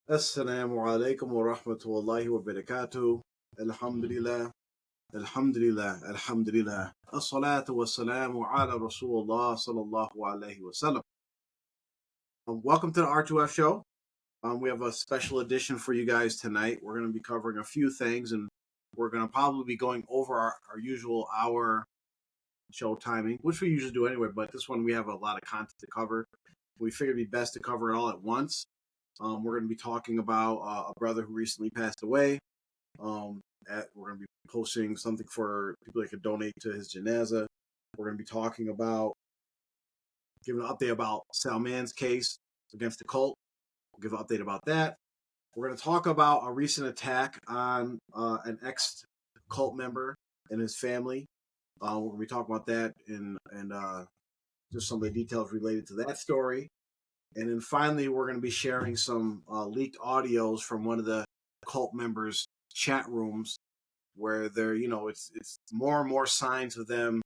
Assalamu alaikum wa rahmatullahi wa barakatuh. Alhamdulillah, alhamdulillah, alhamdulillah. As-salatu wa salamu ala Rasulullah sallallahu alayhi wa sallam. Welcome to the R2F show. We have a special edition for you guys tonight. We're going to be covering a few things, and we're going to probably be going over our usual hour show timing, which we usually do anyway, but this one we have a lot of content to cover. We figured it'd be best to cover it all at once. We're going to be talking about a brother who recently passed away. We're going to be posting something for people that could donate to his janazah. We're going to be talking about, giving an update about Salman's case against the cult. We'll give an update about that. We're going to talk about a recent attack on an ex-cult member and his family. We're going to be talking about that and just some of the details related to that story. And then finally, we're going to be sharing some leaked audios from one of the cult members' chat rooms where they're, it's more and more signs of them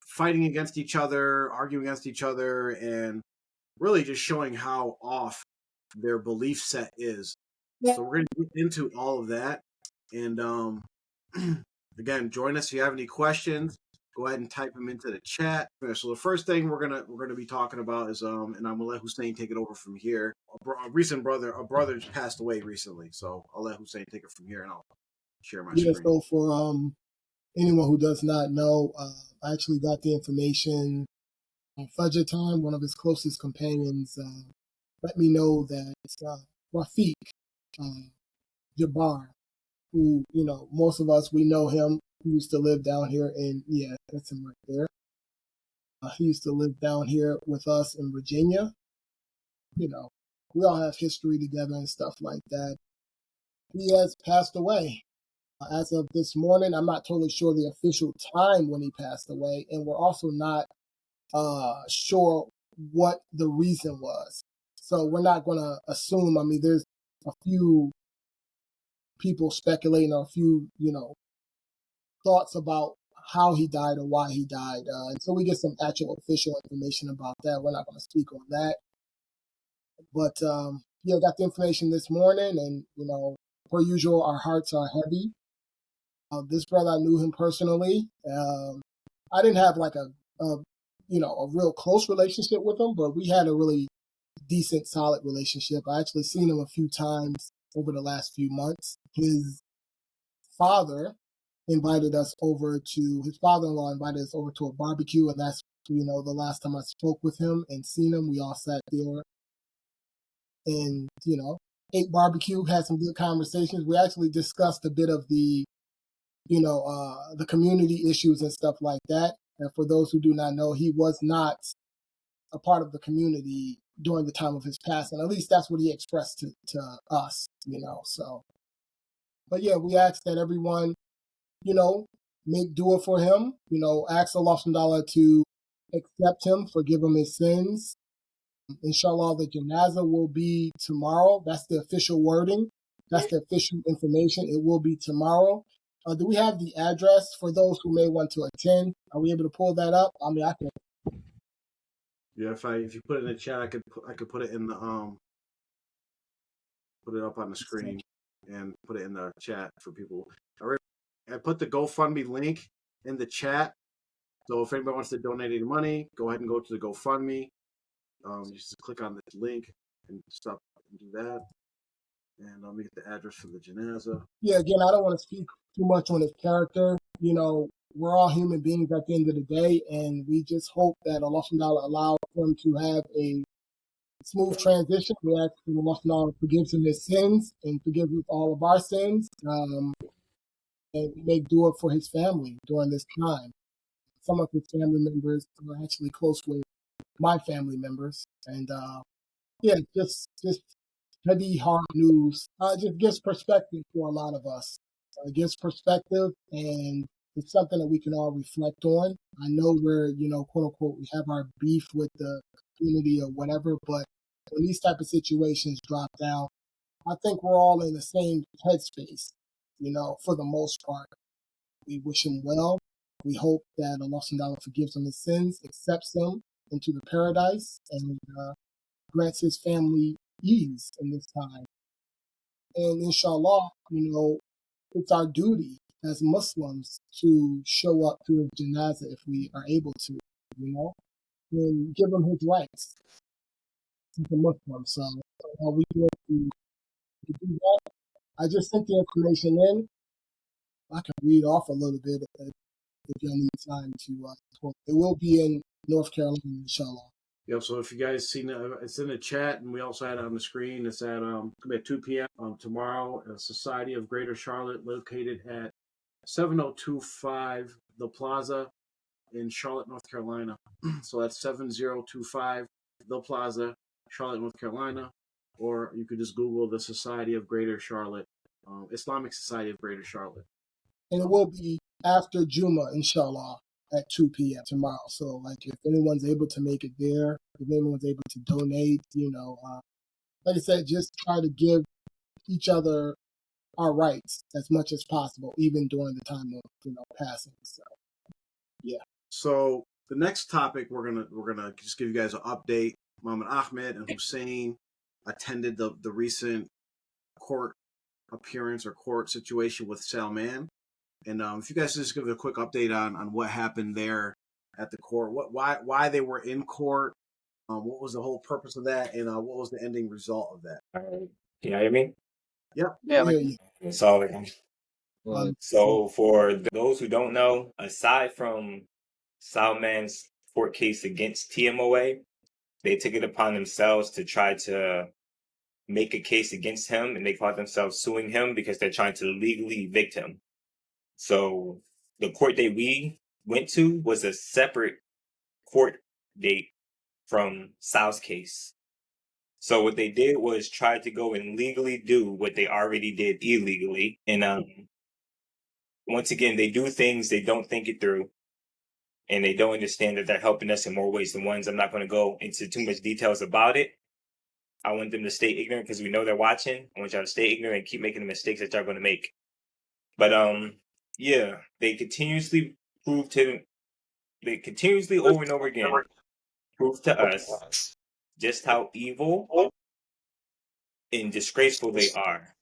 fighting against each other, arguing against each other, and really just showing how off their belief set is. So we're going to get into all of that. And again, join us if you have any questions. Go ahead and type them into the chat. So the first thing we're gonna be talking about is and I'm gonna let Hussein take it over from here. A brother passed away recently, so I'll let Hussein take it from here, and I'll share my screen. So for anyone who does not know, I actually got the information on Fajr time. One of his closest companions let me know that Rafiq Jabbar, who most of us we know him. He used to live down here that's him right there. He used to live down here with us in Virginia. We all have history together and stuff like that. He has passed away. As of this morning, I'm not totally sure the official time when he passed away, and we're also not sure what the reason was. So we're not going to assume. I mean, there's a few people speculating, or a few, thoughts about how he died or why he died. Until we get some actual official information about that, we're not going to speak on that. But I got the information this morning, and per usual, our hearts are heavy. This brother, I knew him personally. I didn't have like a real close relationship with him, but we had a really decent, solid relationship. I actually seen him a few times over the last few months. His father-in-law invited us over to a barbecue, and that's the last time I spoke with him and seen him. We all sat there and ate barbecue, had some good conversations. We actually discussed a bit of the the community issues and stuff like that. And for those who do not know, he was not a part of the community during the time of his passing. At least that's what he expressed to us, so. But yeah, we asked that everyone make dua for him, ask Allah subhanahu wa ta'ala to accept him, forgive him his sins. Inshallah, the janazah will be tomorrow. That's the official wording. That's the official information. It will be tomorrow. Do we have the address for those who may want to attend? Are we able to pull that up? I mean, I can. Yeah, if you put it in the chat, I could put it in the put it up on the screen and put it in the chat for people. All right. I put the GoFundMe link in the chat. So if anybody wants to donate any money, go ahead and go to the GoFundMe. Just click on the link and stuff and do that. And let me get the address for the janazah. Yeah, again, I don't want to speak too much on his character. We're all human beings at the end of the day, and we just hope that Allah subhanahu wa ta'ala allows him to have a smooth transition. We ask that Allah subhanahu wa ta'ala forgives him his sins and forgives us all of our sins. And we make dua for his family during this time. Some of his family members are actually close with my family members. And just heavy, hard news. Just gives perspective for a lot of us. It gives perspective, and it's something that we can all reflect on. I know we're, quote unquote, we have our beef with the community or whatever, but when these type of situations drop down, I think we're all in the same headspace, for the most part. We wish him well. We hope that Allah subhanahu wa ta'ala forgives him his sins, accepts him into the paradise, and grants his family ease in this time. And inshallah, it's our duty as Muslims to show up to his janazah if we are able to, and give him his rights as a Muslim. So we do to do that. I just sent the information in. I can read off a little bit if y'all need time to. It will be in North Carolina, inshallah. Yep. So if you guys seen it, it's in the chat, and we also had it on the screen. It's at 2 p.m. Tomorrow. A Society of Greater Charlotte, located at 7025 The Plaza in Charlotte, North Carolina. So that's 7025 The Plaza, Charlotte, North Carolina. Or you could just Google the Society of Greater Charlotte, Islamic Society of Greater Charlotte. And it will be after Juma, inshallah, at 2 p.m. tomorrow. So, if anyone's able to make it there, if anyone's able to donate, like I said, just try to give each other our rights as much as possible, even during the time of, passing. So, yeah. So the next topic we're gonna just give you guys an update. Muhammad Ahmed and Hussein attended the recent court appearance or court situation with Salman. And if you guys just give a quick update on what happened there at the court, why they were in court, what was the whole purpose of that, and what was the ending result of that? Can you hear me? Yep. Yeah. So for those who don't know, aside from Salman's court case against Tmoa, they took it upon themselves to try to make a case against him, and they called themselves suing him because they're trying to legally evict him. So the court date we went to was a separate court date from Sal's case. So what they did was try to go and legally do what they already did illegally. And once again, they do things, they don't think it through, and they don't understand that they're helping us in more ways than one. I'm not going to go into too much details about it. I want them to stay ignorant because we know they're watching. I want y'all to stay ignorant and keep making the mistakes that y'all going to make. But yeah, they continuously over and over again prove to us just how evil and disgraceful they are.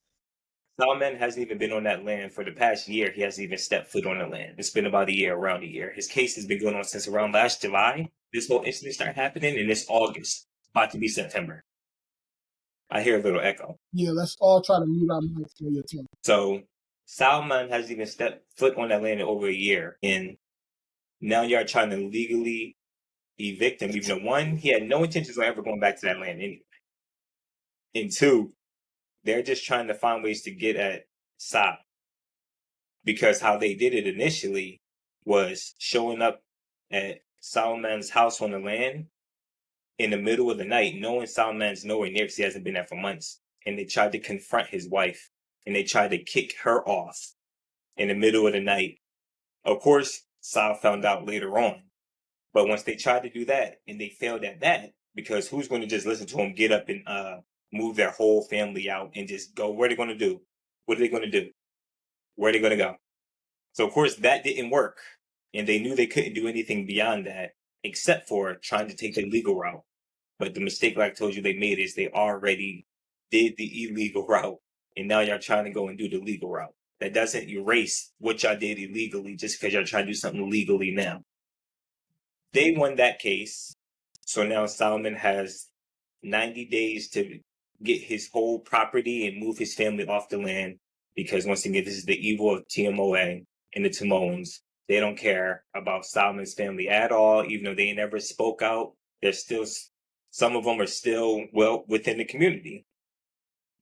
Salman hasn't even been on that land for the past year. He hasn't even stepped foot on the land. It's been about around a year. His case has been going on since around last July. This whole incident started happening, and it's August, about to be September. I hear a little echo. Yeah, let's all try to mute our mics for your turn. So Salman hasn't even stepped foot on that land in over a year, and now y'all trying to legally evict him, even though one, he had no intentions of ever going back to that land anyway. And two, they're just trying to find ways to get at Sal. Because how they did it initially was showing up at Salman's house on the land in the middle of the night, knowing Salman's nowhere near because he hasn't been there for months. And they tried to confront his wife, and they tried to kick her off in the middle of the night. Of course, Sal found out later on. But once they tried to do that, and they failed at that, because who's going to just listen to them get up and move their whole family out and just go? What are they going to do? What are they going to do? Where are they going to go? So, of course, that didn't work. And they knew they couldn't do anything beyond that, except for trying to take the legal route. But the mistake, like I told you, they made is they already did the illegal route. And now y'all trying to go and do the legal route. That doesn't erase what y'all did illegally just because y'all trying to do something legally now. They won that case. So now Salman has 90 days to get his whole property and move his family off the land. Because once again, this is the evil of Tmoa and the Tmoans. They don't care about Salman's family at all, even though they never spoke out. They're still, some of them are still well within the community.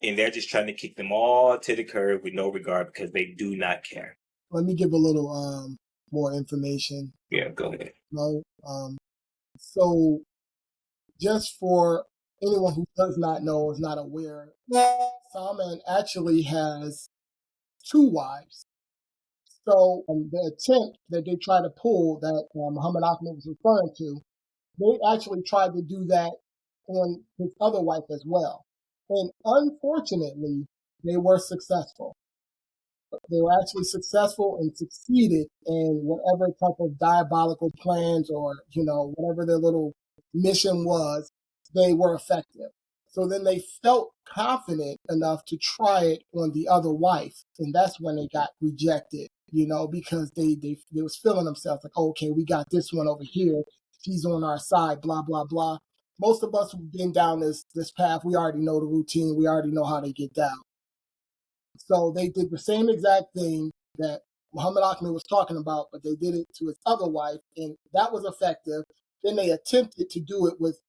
And they're just trying to kick them all to the curb with no regard because they do not care. Let me give a little more information. Yeah, go ahead. So just for anyone who does not know, is not aware, Salman actually has 2 wives. So the attempt that they try to pull that Muhammad Ahmed was referring to, they actually tried to do that on his other wife as well. And unfortunately, they were successful. They were actually successful and succeeded in whatever type of diabolical plans or, whatever their little mission was, they were effective. So then they felt confident enough to try it on the other wife, and that's when they got rejected. Because they was feeling themselves like, oh, okay, we got this one over here. She's on our side. Blah blah blah. Most of us who've been down this path, we already know the routine. We already know how they get down. So they did the same exact thing that Muhammad Ahmed was talking about, but they did it to his other wife, and that was effective. Then they attempted to do it with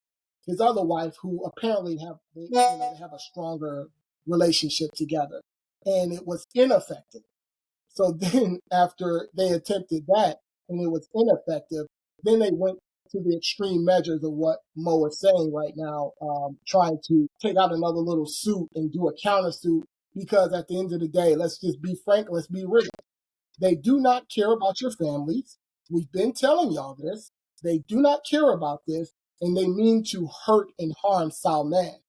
his other wife, who apparently they have a stronger relationship together, and it was ineffective. So then, after they attempted that and it was ineffective, then they went to the extreme measures of what Mo is saying right now, trying to take out another little suit and do a countersuit. Because at the end of the day, let's just be frank, let's be real. They do not care about your families. We've been telling y'all this. They do not care about this, and they mean to hurt and harm Salman.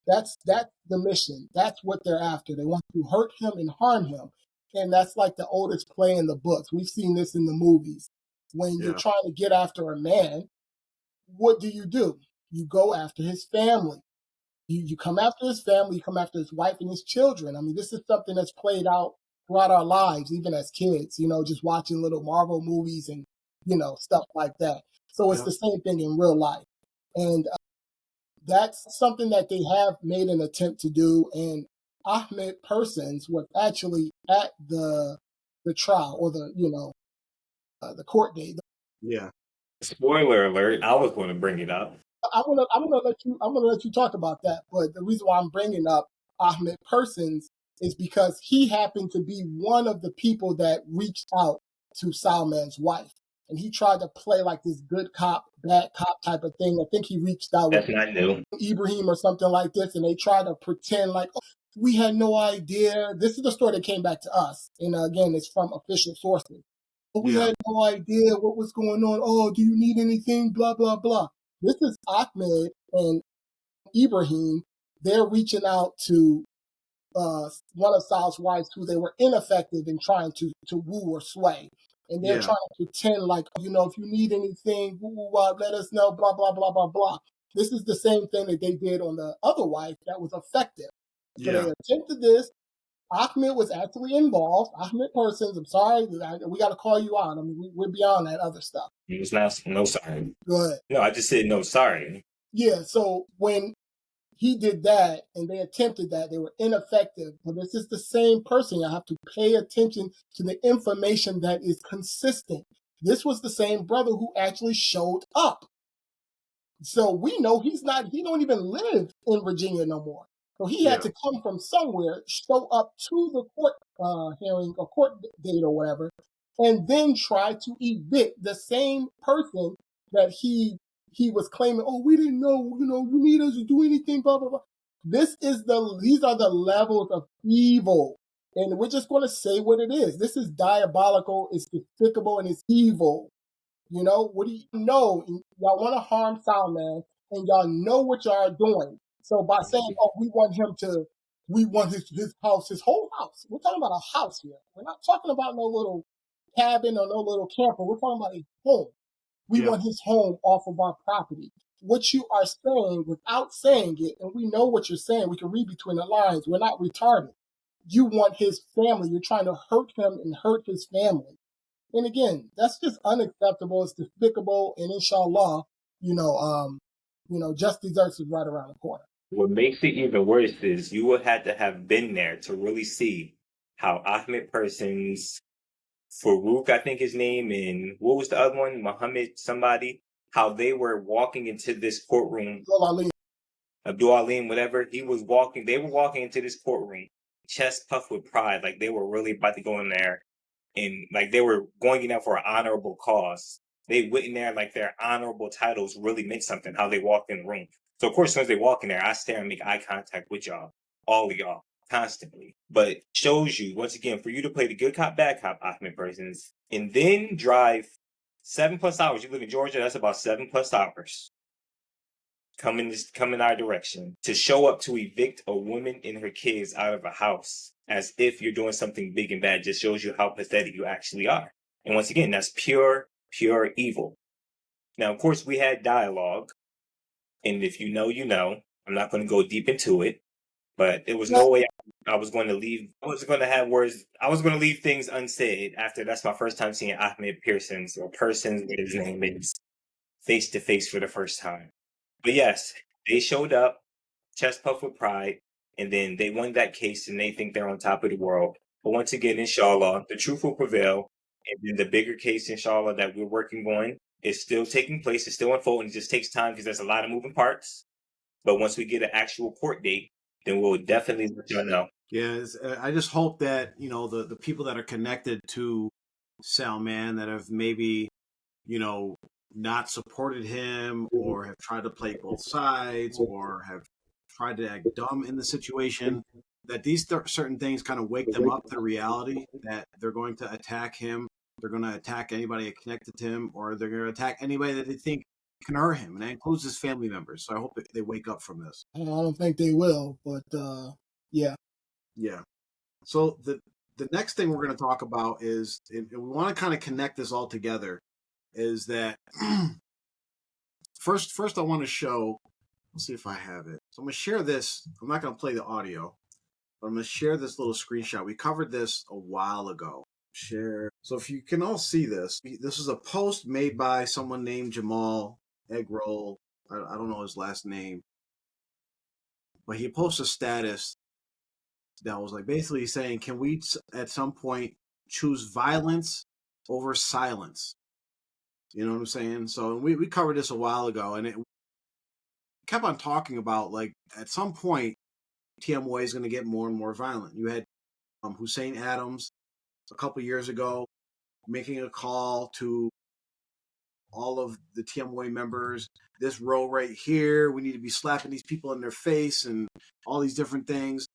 That's the mission. That's what they're after. They want to hurt him and harm him. And that's like the oldest play in the books. We've seen this in the movies. When you're trying to get after a man, what do? You go after his family. You come after his family, you come after his wife and his children. I mean, this is something that's played out throughout our lives, even as kids, just watching little Marvel movies and, stuff like that. So it's the same thing in real life. And that's something that they have made an attempt to do. And Ahmed Persons was actually at the trial or the court date. Yeah. Spoiler alert, I was going to bring it up. I'm gonna let you talk about that. But the reason why I'm bringing up Ahmed Persons is because he happened to be one of the people that reached out to Salman's wife, and he tried to play like this good cop, bad cop type of thing. I think he reached out That's with not new. Ibrahim or something like this, and they tried to pretend like, oh, we had no idea. This is the story that came back to us, and again, it's from official sources. We had no idea what was going on. Oh, do you need anything? Blah blah blah. This is Ahmed and Ibrahim. They're reaching out to one of Sal's wives who they were ineffective in trying to woo or sway. And they're trying to pretend like, if you need anything, let us know, blah, blah, blah, blah, blah. This is the same thing that they did on the other wife that was effective. So they attempted this. Ahmed was actually involved. Ahmed Persons, I'm sorry, we got to call you out. I mean, we're beyond that other stuff. It's not, no sorry. Go ahead. No, I just said no sorry. Yeah, so when he did that and they attempted that, they were ineffective. But this is the same person. You have to pay attention to the information that is consistent. This was the same brother who actually showed up. So we know he don't even live in Virginia no more. So he had to come from somewhere, show up to the court hearing or court date or whatever, and then try to evict the same person that he was claiming, oh, we didn't know, you need us to do anything, blah, blah, blah. These are the levels of evil. And we're just going to say what it is. This is diabolical, it's despicable, and it's evil. What do you know? Y'all want to harm Salman, and y'all know what y'all are doing. So by saying, oh, we want his house, his whole house. We're talking about a house here. We're not talking about no little cabin or no little camper. We're talking about a home. We want his home off of our property. What you are saying without saying it, and we know what you're saying, we can read between the lines. We're not retarded. You want his family. You're trying to hurt him and hurt his family. And again, that's just unacceptable. It's despicable. And inshallah, just desserts is right around the corner. What makes it even worse is you would have to have been there to really see how Ahmed Persons, Farouk, I think his name, and what was the other one? Muhammad somebody, how they were walking into this courtroom. Abdul Alim, whatever. They were walking into this courtroom, chest puffed with pride, like they were really about to go in there and like they were going in there for an honorable cause. They went in there like their honorable titles really meant something, how they walked in the room. So of course, as soon as they walk in there, I stare and make eye contact with y'all, all of y'all, constantly. But shows you, once again, for you to play the good cop, bad cop, Ahmed Persons, and then drive 7+ hours. You live in Georgia, that's about 7+ hours. Come in our direction to show up to evict a woman and her kids out of a house as if you're doing something big and bad just shows you how pathetic you actually are. And once again, that's pure evil. Now, of course, we had dialogue, and if you know, you know. I'm not going to go deep into it, but there was no way I was going to leave. I was going to have words. I was going to leave things unsaid after that's my first time seeing Ahmed Pearson's or Persons, what his name is, face to face for the first time. But yes, they showed up, chest puffed with pride, and then they won that case and they think they're on top of the world. But once again, inshallah, the truth will prevail. And then the bigger case, inshallah, that we're working on is still taking place. It's still unfolding. It just takes time because there's a lot of moving parts. But once we get an actual court date, then we'll definitely let y'all know. Yeah, I just hope that, the people that are connected to Salman that have maybe, not supported him or have tried to play both sides or have tried to act dumb in the situation, that these certain things kind of wake them up to reality that they're going to attack him. They're going to attack anybody connected to him, or they're going to attack anybody that they think can hurt him. And that includes his family members. So I hope they wake up from this. I don't think they will, but yeah. Yeah. So the next thing we're going to talk about is, and we want to kind of connect this all together, is that first I want to show, let's see if I have it. So I'm going to share this. I'm not going to play the audio, but I'm going to share this little screenshot. We covered this a while ago. Share. So if you can all see this, this is a post made by someone named Jamal Eggroll. I don't know his last name, but he posted a status that was like basically saying, can we at some point choose violence over silence? You know what I'm saying? So we covered this a while ago, and it kept on talking about, like, at some point, Tmoa is going to get more and more violent. You had Hussein Adams a couple years ago making a call to all of the Tmoa members, this row right here, we need to be slapping these people in their face and all these different things.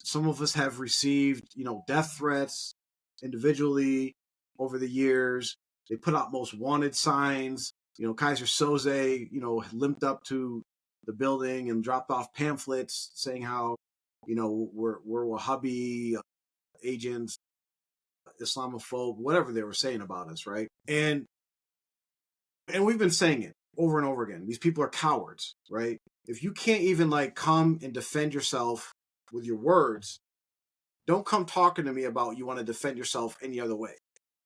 Some of us have received, death threats individually over the years. They put out most wanted signs. Kaiser Soze, limped up to the building and dropped off pamphlets saying how, we're Wahhabi agents, Islamophobe, whatever they were saying about us, right? And we've been saying it over and over again. These people are cowards, right? If you can't even come and defend yourself with your words, don't come talking to me about you want to defend yourself any other way,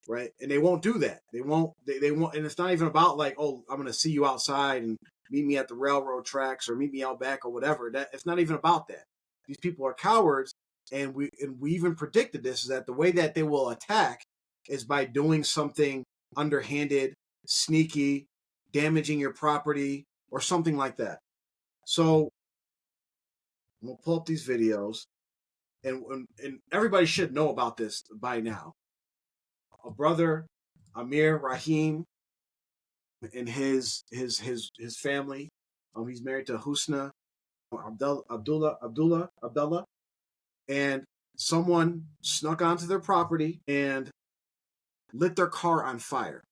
right? And they won't do that. They won't, and it's not even about I'm going to see you outside and meet me at the railroad tracks or meet me out back or whatever. That it's not even about that. These people are cowards, and we even predicted this, is that the way that they will attack is by doing something underhanded, sneaky, damaging your property or something like that. So we'll pull up these videos. And everybody should know about this by now. A brother, Amir Rahim, and his family. He's married to Husna Abdullah, and someone snuck onto their property and lit their car on fire,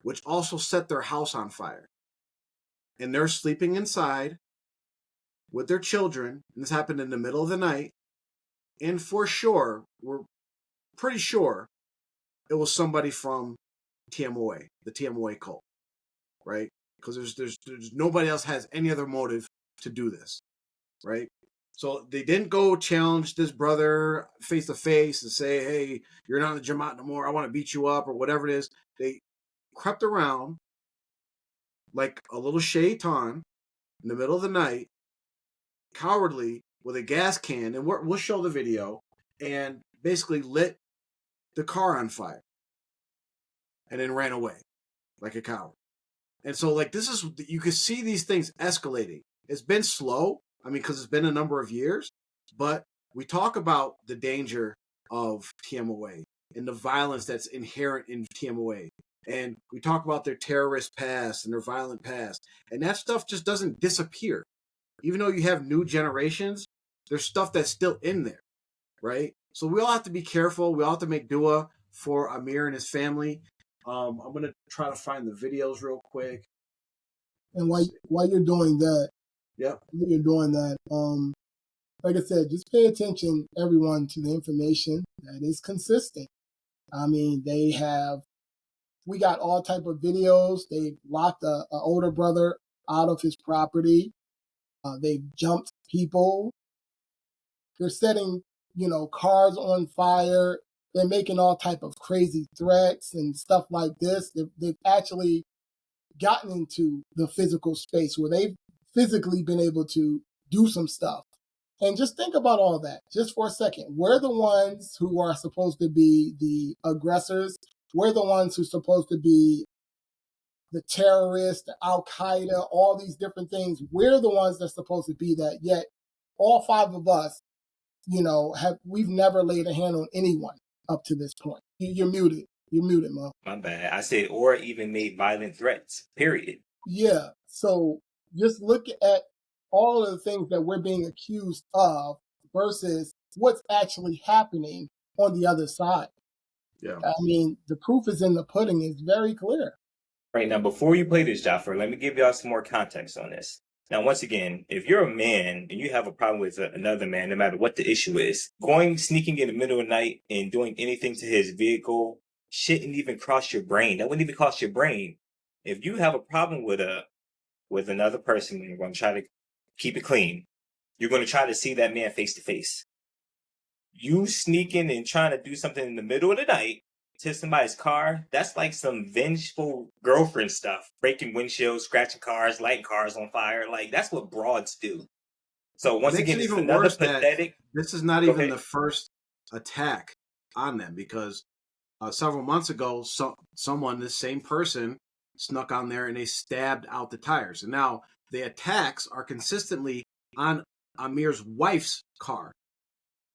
which also set their house on fire. And they're sleeping inside with their children, and this happened in the middle of the night. And for sure, we're pretty sure it was somebody from Tmoa, the Tmoa cult, right? Because there's nobody else has any other motive to do this, right? So they didn't go challenge this brother face to face and say, "Hey, you're not in the Jamaat no more. I want to beat you up," or whatever it is. They crept around like a little shaitan in the middle of the night, cowardly, with a gas can, and we'll show the video, and basically lit the car on fire and then ran away like a coward. And so, this is, you can see these things escalating. It's been slow, because it's been a number of years, but we talk about the danger of Tmoa and the violence that's inherent in Tmoa. And we talk about their terrorist past and their violent past. And that stuff just doesn't disappear. Even though you have new generations, there's stuff that's still in there, right? So we all have to be careful. We all have to make dua for Amir and his family. I'm going to try to find the videos real quick. And while you're doing that, yep, while you're doing that, like I said, just pay attention, everyone, to the information that is consistent. We got all type of videos. They locked an older brother out of his property. They've jumped people. They're setting, cars on fire. They're making all type of crazy threats and stuff like this. They've actually gotten into the physical space where they've physically been able to do some stuff. And just think about all that just for a second. We're the ones who are supposed to be the aggressors. We're the ones who are supposed to be the terrorists, the Al-Qaeda, all these different things. We're the ones that's supposed to be that. Yet all five of us, we've never laid a hand on anyone up to this point. You're muted. You're muted, Mo. My bad. I said, or even made violent threats, period. Yeah. So just look at all of the things that we're being accused of versus what's actually happening on the other side. Yeah. I mean, the proof is in the pudding. It's very clear. Right now, before you play this, Jaffer, let me give y'all some more context on this. Now, once again, if you're a man and you have a problem with another man, no matter what the issue is, sneaking in the middle of the night and doing anything to his vehicle shouldn't even cross your brain. That wouldn't even cross your brain. If you have a problem with another person and you're going to try to keep it clean, you're going to try to see that man face to face. You sneaking and trying to do something in the middle of the night to somebody's car, that's like some vengeful girlfriend stuff. Breaking windshields, scratching cars, lighting cars on fire. Like, that's what broads do. So once again, it's even another worse pathetic. That this is not even the first attack on them, because several months ago, this same person snuck on there and they stabbed out the tires. And now the attacks are consistently on Amir's wife's car.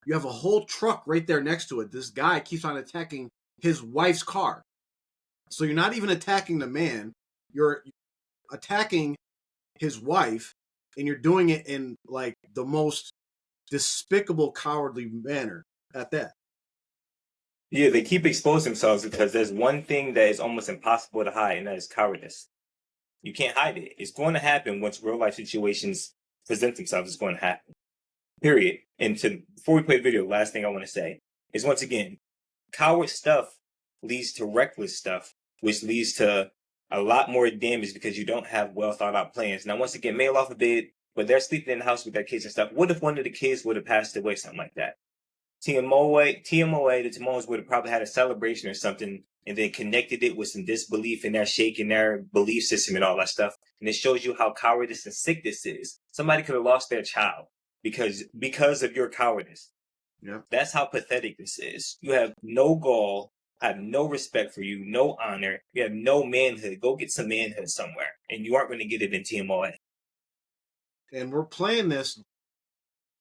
You have a whole truck right there next to it. This guy keeps on attacking his wife's car. So you're not even attacking the man. You're attacking his wife, and you're doing it in like the most despicable, cowardly manner at that. Yeah, they keep exposing themselves because there's one thing that is almost impossible to hide, and that is cowardice. You can't hide it. It's going to happen once real life situations present themselves. It's going to happen. Period. And before we play the video, last thing I want to say is, once again, coward stuff leads to reckless stuff, which leads to a lot more damage because you don't have well thought out plans. Now, once again, may Allah forbid, but they're sleeping in the house with their kids and stuff. What if one of the kids would have passed away, something like that? TMOA, the Tmoas would have probably had a celebration or something and then connected it with some disbelief in their Sheikh and their belief system and all that stuff. And it shows you how cowardice and sick this is. Somebody could have lost their child because of your cowardice. Yeah. That's how pathetic this is. You have no gall, have no respect for you, no honor, you have no manhood. Go get some manhood somewhere, and you aren't going to get it in TMOA. And we're playing this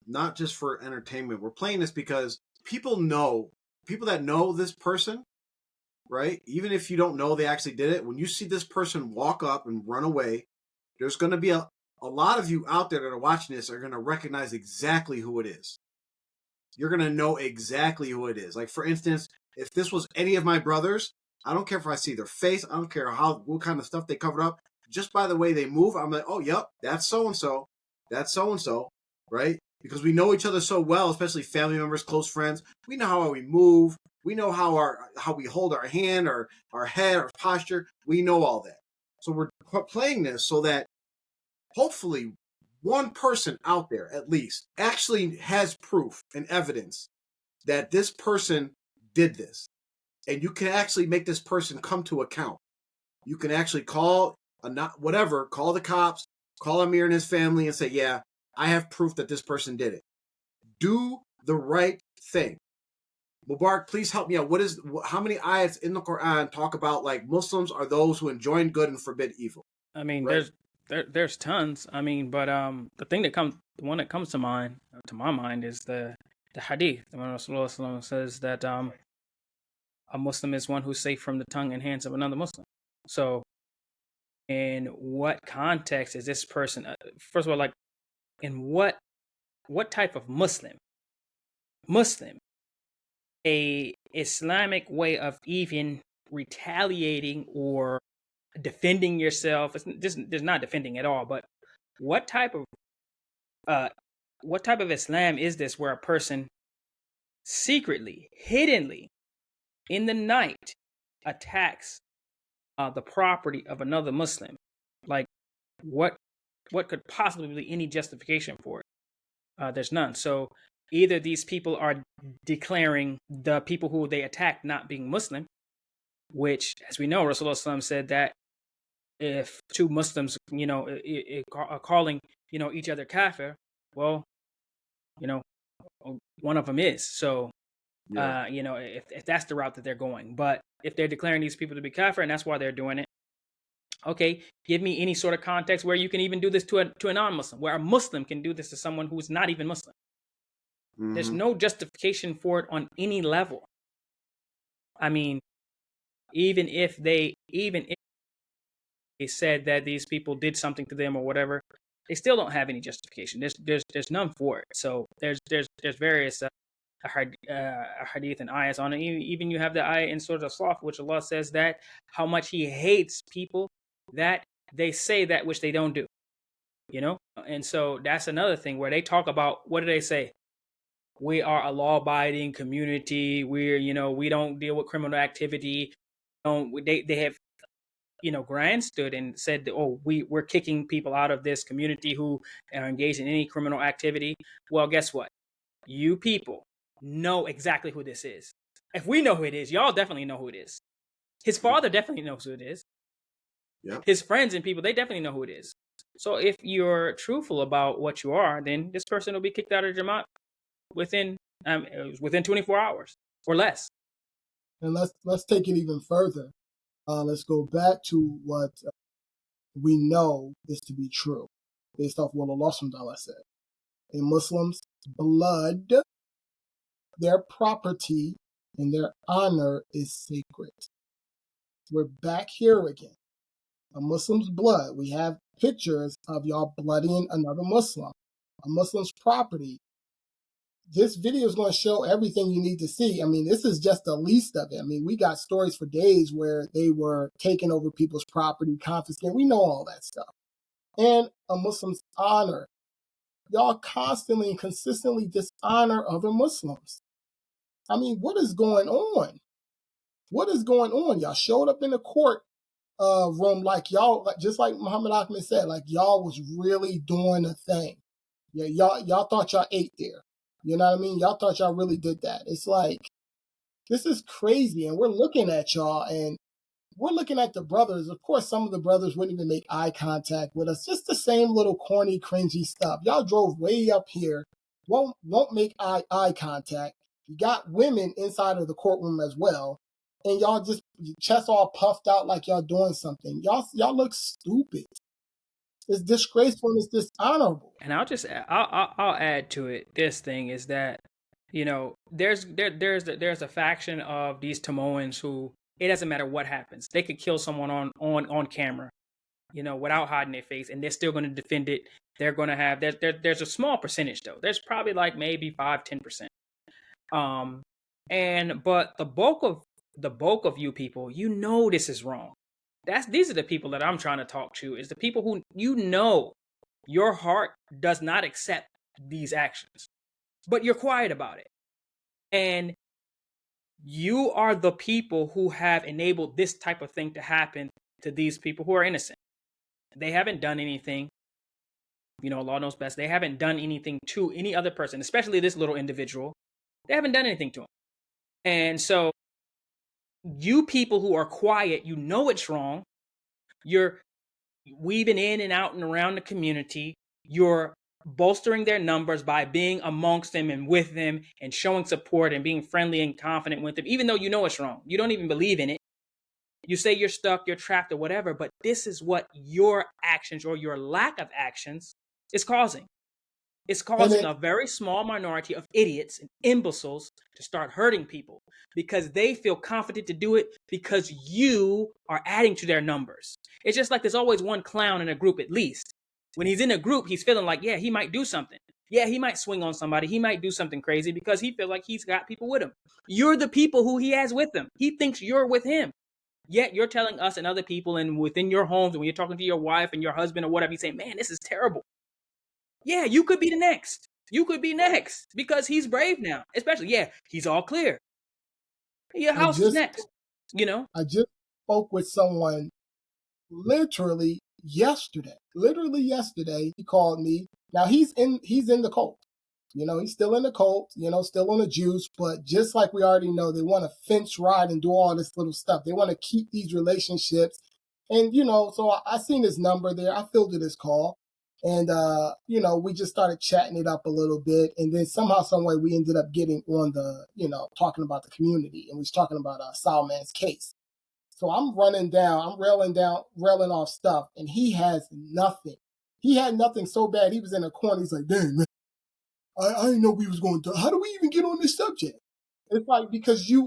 not just for entertainment. We're playing this because people that know this person, right? Even if you don't know they actually did it, when you see this person walk up and run away, there's going to be a lot of you out there that are watching this are going to recognize exactly who it is. You're going to know exactly who it is. Like, for instance, if this was any of my brothers, I don't care if I see their face. I don't care what kind of stuff they covered up. Just by the way they move, I'm like, oh, yep, that's so-and-so. That's so-and-so, right? Because we know each other so well, especially family members, close friends. We know how we move. We know how we hold our hand, our head, our posture. We know all that. So we're playing this so that hopefully one person out there at least actually has proof and evidence that this person did this. And you can actually make this person come to account. You can actually call the cops, call Amir and his family and say, yeah, I have proof that this person did it. Do the right thing. Mubarak, please help me out. How many ayats in the Quran talk about like Muslims are those who enjoin good and forbid evil? I mean, right? there's tons. I mean, but the one that comes to my mind is the hadith. When Rasulullah says that a Muslim is one who's safe from the tongue and hands of another Muslim. So, in what context is this person? First of all, like, in what type of Muslim? A Islamic way of even retaliating or defending yourself. There's not defending at all. But what type of Islam is this, where a person secretly, hiddenly, in the night, attacks the property of another Muslim? Like, what what could possibly be any justification for it? There's none. So either these people are declaring the people who they attacked not being Muslim, which, as we know, Rasulullah said that if two Muslims, are calling, each other kafir, well, one of them is. So, Yeah. if that's the route that they're going, but if they're declaring these people to be kafir and that's why they're doing it, okay, give me any sort of context where you can even do this to a non-Muslim, where a Muslim can do this to someone who's not even Muslim. There's no justification for it on any level. I mean, even if they said that these people did something to them or whatever, they still don't have any justification. There's none for it. So there's various hadith and ayahs on it. Even you have the ayah in Surah Al-Saf, which Allah says that how much He hates people that they say that which they don't do. And so that's another thing where they talk about, what do they say? We are a law-abiding community. We're, we don't deal with criminal activity. They have, grandstood and said, oh, we're kicking people out of this community who are engaged in any criminal activity. Well, guess what? You people know exactly who this is. If we know who it is, y'all definitely know who it is. His father definitely knows who it is. Yep. His friends and people, they definitely know who it is. So if you're truthful about what you are, then this person will be kicked out of Jamaat within 24 hours or less. And let's take it even further. Let's go back to what we know is to be true, based off what Allah subhanahu wa ta'ala said. A Muslim's blood, their property, and their honor is sacred. We're back here again. A Muslim's blood. We have pictures of y'all bloodying another Muslim. A Muslim's property. This video is going to show everything you need to see. I mean, this is just the least of it. I mean, we got stories for days where they were taking over people's property, confiscating. We know all that stuff. And a Muslim's honor. Y'all constantly and consistently dishonor other Muslims. I mean, what is going on? What is going on? Y'all showed up in the court room like y'all, just like Muhammad Ahmed said, like y'all was really doing a thing. Yeah, y'all thought y'all ate there. You know what I mean? Y'all thought y'all really did that. It's like, this is crazy. And we're looking at y'all and we're looking at the brothers. Of course, some of the brothers wouldn't even make eye contact with us. Just the same little corny, cringy stuff. Y'all drove way up here, won't make eye contact. You got women inside of the courtroom as well. And y'all just chest all puffed out like y'all doing something. Y'all look stupid. It's disgraceful and it's dishonorable. And I'll add to it. This thing is that, there's a faction of these Tmoans who, it doesn't matter what happens, they could kill someone on camera, without hiding their face, and they're still going to defend it. They're going to have there's a small percentage though. There's probably like maybe 5-10%. But the bulk of you people, this is wrong. These are the people that I'm trying to talk to, is the people who, your heart does not accept these actions, but you're quiet about it. And you are the people who have enabled this type of thing to happen to these people who are innocent. They haven't done anything. Allah knows best. They haven't done anything to any other person, especially this little individual. They haven't done anything to him. And so you people who are quiet, it's wrong. You're weaving in and out and around the community. You're bolstering their numbers by being amongst them and with them and showing support and being friendly and confident with them, even though it's wrong. You don't even believe in it. You say you're stuck, you're trapped or whatever, but this is what your actions or your lack of actions is causing. It's causing a very small minority of idiots and imbeciles to start hurting people because they feel confident to do it because you are adding to their numbers. It's just like there's always one clown in a group at least. When he's in a group, he's feeling like, yeah, he might do something. Yeah, he might swing on somebody. He might do something crazy because he feels like he's got people with him. You're the people who he has with him. He thinks you're with him. Yet you're telling us and other people and within your homes, and when you're talking to your wife and your husband or whatever, you say, man, this is terrible. Yeah, you could be the next. You could be next because he's brave now. Especially, he's all clear. Your house is next. I just spoke with someone literally yesterday, literally yesterday, he called me. Now he's in the cult. You know, he's still in the cult, you know, still on the juice, but just like we already know, they want to fence ride and do all this little stuff. They want to keep these relationships. And, you know, so I seen his number there. I fielded his call. And, you know, we just started chatting it up a little bit. And then somehow, some way, we ended up getting on the, you know, talking about the community. And we was talking about Salman's case. So I'm railing off stuff. And he has nothing. He had nothing so bad. He was in a corner. He's like, dang, man. I didn't know we was going to. How do we even get on this subject? It's like, because he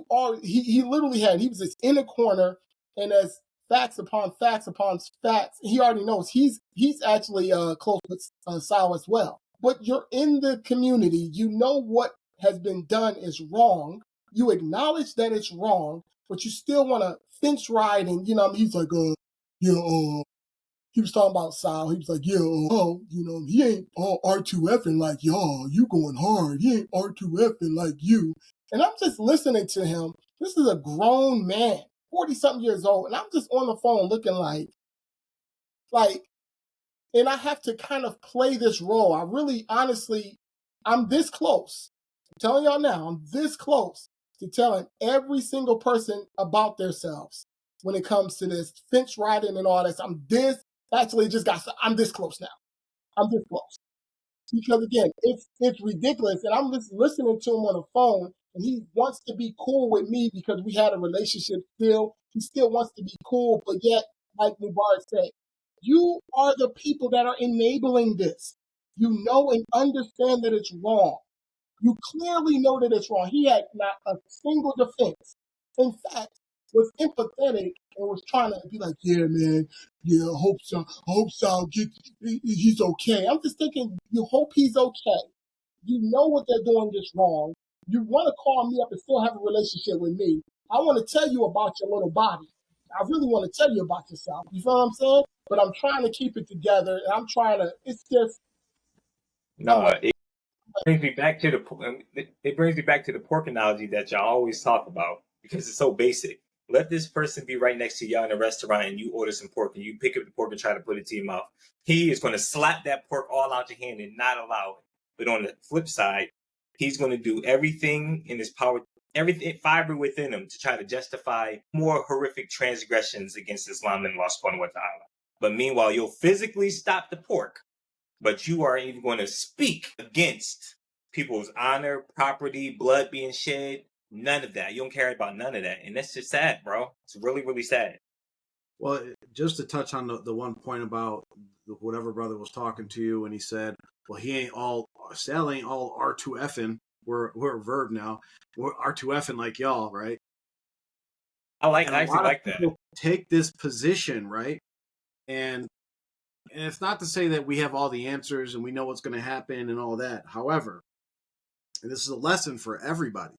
literally he was just in a corner, and as facts upon facts upon facts, he already knows he's actually close with Sal as well. But you're in the community, you know what has been done is wrong. You acknowledge that it's wrong, but you still want to fence ride, and you know, he's like, he was talking about Sal. He was like, yeah, you know, he ain't all R2Fing like y'all. You going hard. He ain't R2Fing like you. And I'm just listening to him. This is a grown man, 40-something years old. And I'm just on the phone looking like, and I have to kind of play this role. I really, honestly, I'm this close. I'm telling y'all now, I'm this close to telling every single person about themselves when it comes to this fence riding and all this. I'm this close now. I'm this close. Because again, it's ridiculous. And I'm just listening to him on the phone, and he wants to be cool with me because we had a relationship still. He still wants to be cool, but yet, like Mubarak said, you are the people that are enabling this. You know and understand that it's wrong. You clearly know that it's wrong. He had not a single defense. In fact, was empathetic and was trying to be like, yeah, man, yeah, I hope Sal he's okay. I'm just thinking, you hope he's okay. You know what they're doing is wrong. You want to call me up and still have a relationship with me. I want to tell you about your little body. I really want to tell you about yourself. You feel what I'm saying? But I'm trying to keep it together, and I'm trying to, it's just... No, it brings me back to the pork analogy that y'all always talk about, because it's so basic. Let this person be right next to y'all in a restaurant, and you order some pork, and you pick up the pork and try to put it to your mouth. He is going to slap that pork all out your hand and not allow it. But on the flip side, he's going to do everything in his power, everything fiber within him, to try to justify more horrific transgressions against Islam and Allah subhanahu wa ta'ala. But meanwhile, you'll physically stop the pork, but you are even going to speak against people's honor, property, blood being shed. None of that. You don't care about none of that. And that's just sad, bro. It's really, really sad. Well, just to touch on the one point about whatever brother was talking to you, and he said, well, Sal ain't all R2Fing. We're a verb now. We're R2Fing like y'all, right? I actually like that. Take this position, right? And it's not to say that we have all the answers and we know what's going to happen and all that. However, and this is a lesson for everybody.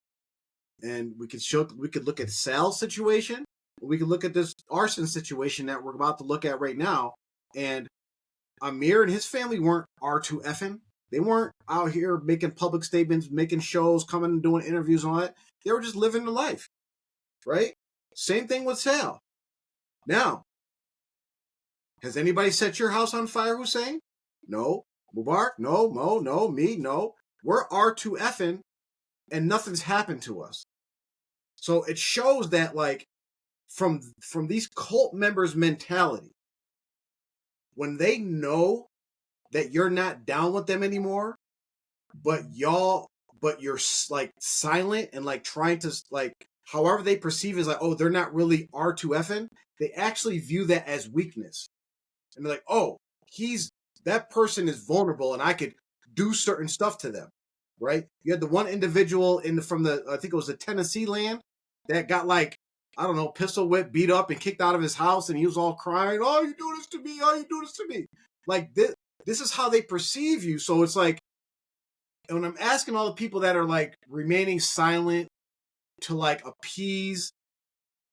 And we could look at Sal's situation. We could look at this Arson situation that we're about to look at right now. And Amir and his family weren't R2Fing. They weren't out here making public statements, making shows, coming and doing interviews and all that. They were just living their life, right? Same thing with Sal. Now, has anybody set your house on fire, Hussein? No. Mubarak? No. Mo? No. Me? No. We're R2Fing and nothing's happened to us. So it shows that, like, from these cult members' mentality, when they know that you're not down with them anymore, but you're like silent and like trying to, like, however they perceive is like, oh, they're not really R2Fing, they actually view that as weakness. And they're like, oh, that person is vulnerable and I could do certain stuff to them, right? You had the one individual from I think it was the Tennessee land that got, like, I don't know, pistol whipped, beat up, and kicked out of his house, and he was all crying, oh, you do this to me, oh, you do this to me. Like, this is how they perceive you. So it's like, and when I'm asking all the people that are, like, remaining silent to, like, appease,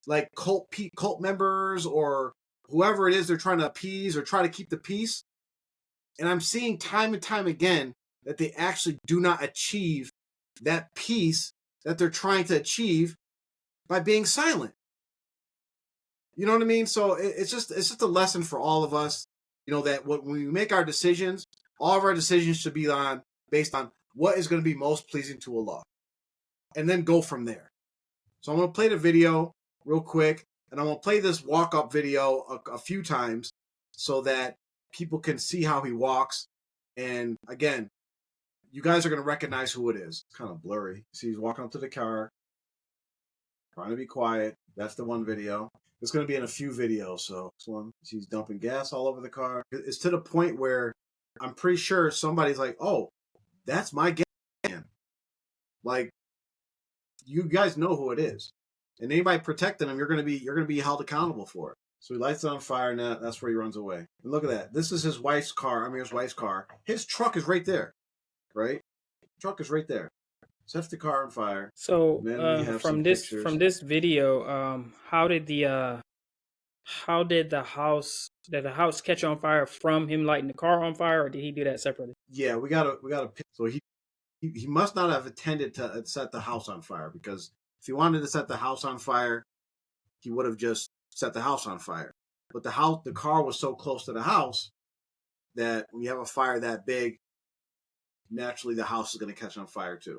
like, cult members or whoever it is they're trying to appease or try to keep the peace, and I'm seeing time and time again that they actually do not achieve that peace that they're trying to achieve by being silent. You know what I mean? So it's just a lesson for all of us. that when we make our decisions, all of our decisions should be based on what is going to be most pleasing to Allah, and then go from there. So I'm going to play the video real quick, and I'm going to play this walk-up video a few times so that people can see how he walks. And again, you guys are going to recognize who it is. It's kind of blurry. See, he's walking up to the car, trying to be quiet. That's the one video. It's going to be in a few videos. So this one, he's dumping gas all over the car. It's to the point where I'm pretty sure somebody's like, oh, that's my gas man. Like, you guys know who it is. And anybody protecting him, you're going to be held accountable for it. So he lights it on fire, and that's where he runs away. And look at that. This is his wife's car. Amir's wife's car. His truck is right there, right? Truck is right there. Sets the car on fire. So from this video, how did the house catch on fire from him lighting the car on fire, or did he do that separately? Yeah, we got to. So he must not have intended to set the house on fire, because if he wanted to set the house on fire, he would have just set the house on fire. But the car was so close to the house that when you have a fire that big, naturally the house is going to catch on fire too.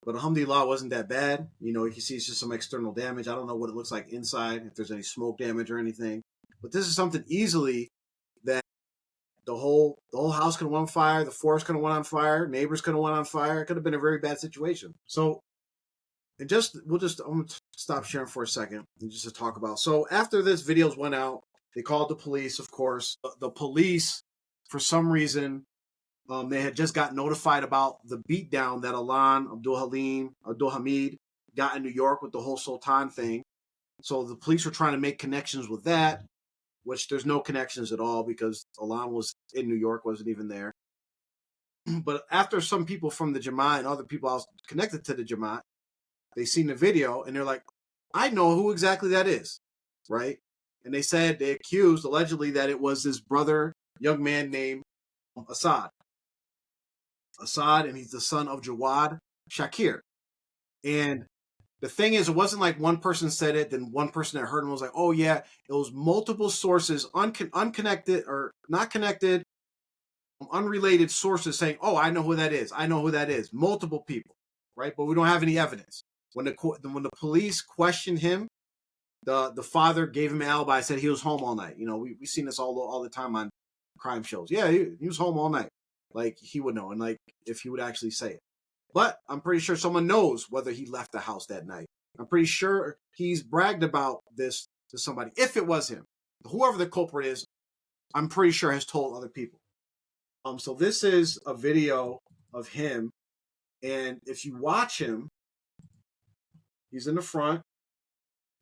But alhamdulillah, it wasn't that bad. You can see it's just some external damage. I don't know what it looks like inside, if there's any smoke damage or anything. But this is something easily that the whole house could have went on fire, the forest could have went on fire, neighbors could have went on fire. It could have been a very bad situation. So I'm going to stop sharing for a second and just to talk about. So after this videos went out, they called the police, of course. The police, for some reason, they had just got notified about the beatdown that Abdul Hamid got in New York with the whole Sultan thing. So the police were trying to make connections with that, which there's no connections at all, because Alan was in New York, wasn't even there. But after some people from the Jamaat and other people else connected to the Jamaat, they seen the video and they're like, I know who exactly that is, right? And they accused allegedly that it was this brother, young man named Assad, and he's the son of Jawad Shakir. And the thing is, it wasn't like one person said it, then one person that heard him was like, oh yeah, it was multiple sources, unconnected or not connected, unrelated sources saying, oh, I know who that is. I know who that is. Multiple people, right? But we don't have any evidence. When the police questioned him, the father gave him an alibi, said he was home all night. We've seen this all the time on crime shows. Yeah, he was home all night. Like, he would know, and like if he would actually say it. But I'm pretty sure someone knows whether he left the house that night. I'm pretty sure he's bragged about this to somebody. If it was him, whoever the culprit is, I'm pretty sure has told other people. So this is a video of him, and if you watch him, he's in the front.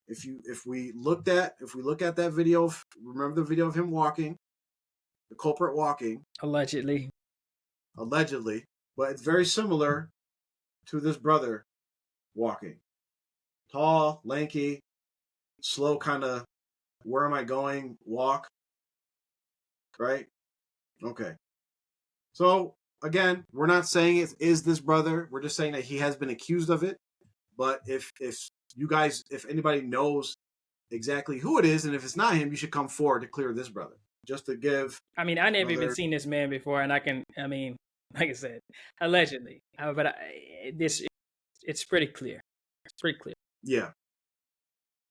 If we look at that video, remember the video of him walking, the culprit walking, allegedly, but it's very similar to this brother walking. Tall, lanky, slow, kind of, where am I going? Walk. Right? Okay. So, again, we're not saying it is this brother. We're just saying that he has been accused of it. But if you guys, if anybody knows exactly who it is, and if it's not him, you should come forward to clear this brother. Just to give... I never even seen this man before, and like I said, allegedly. But it's pretty clear. It's pretty clear. Yeah.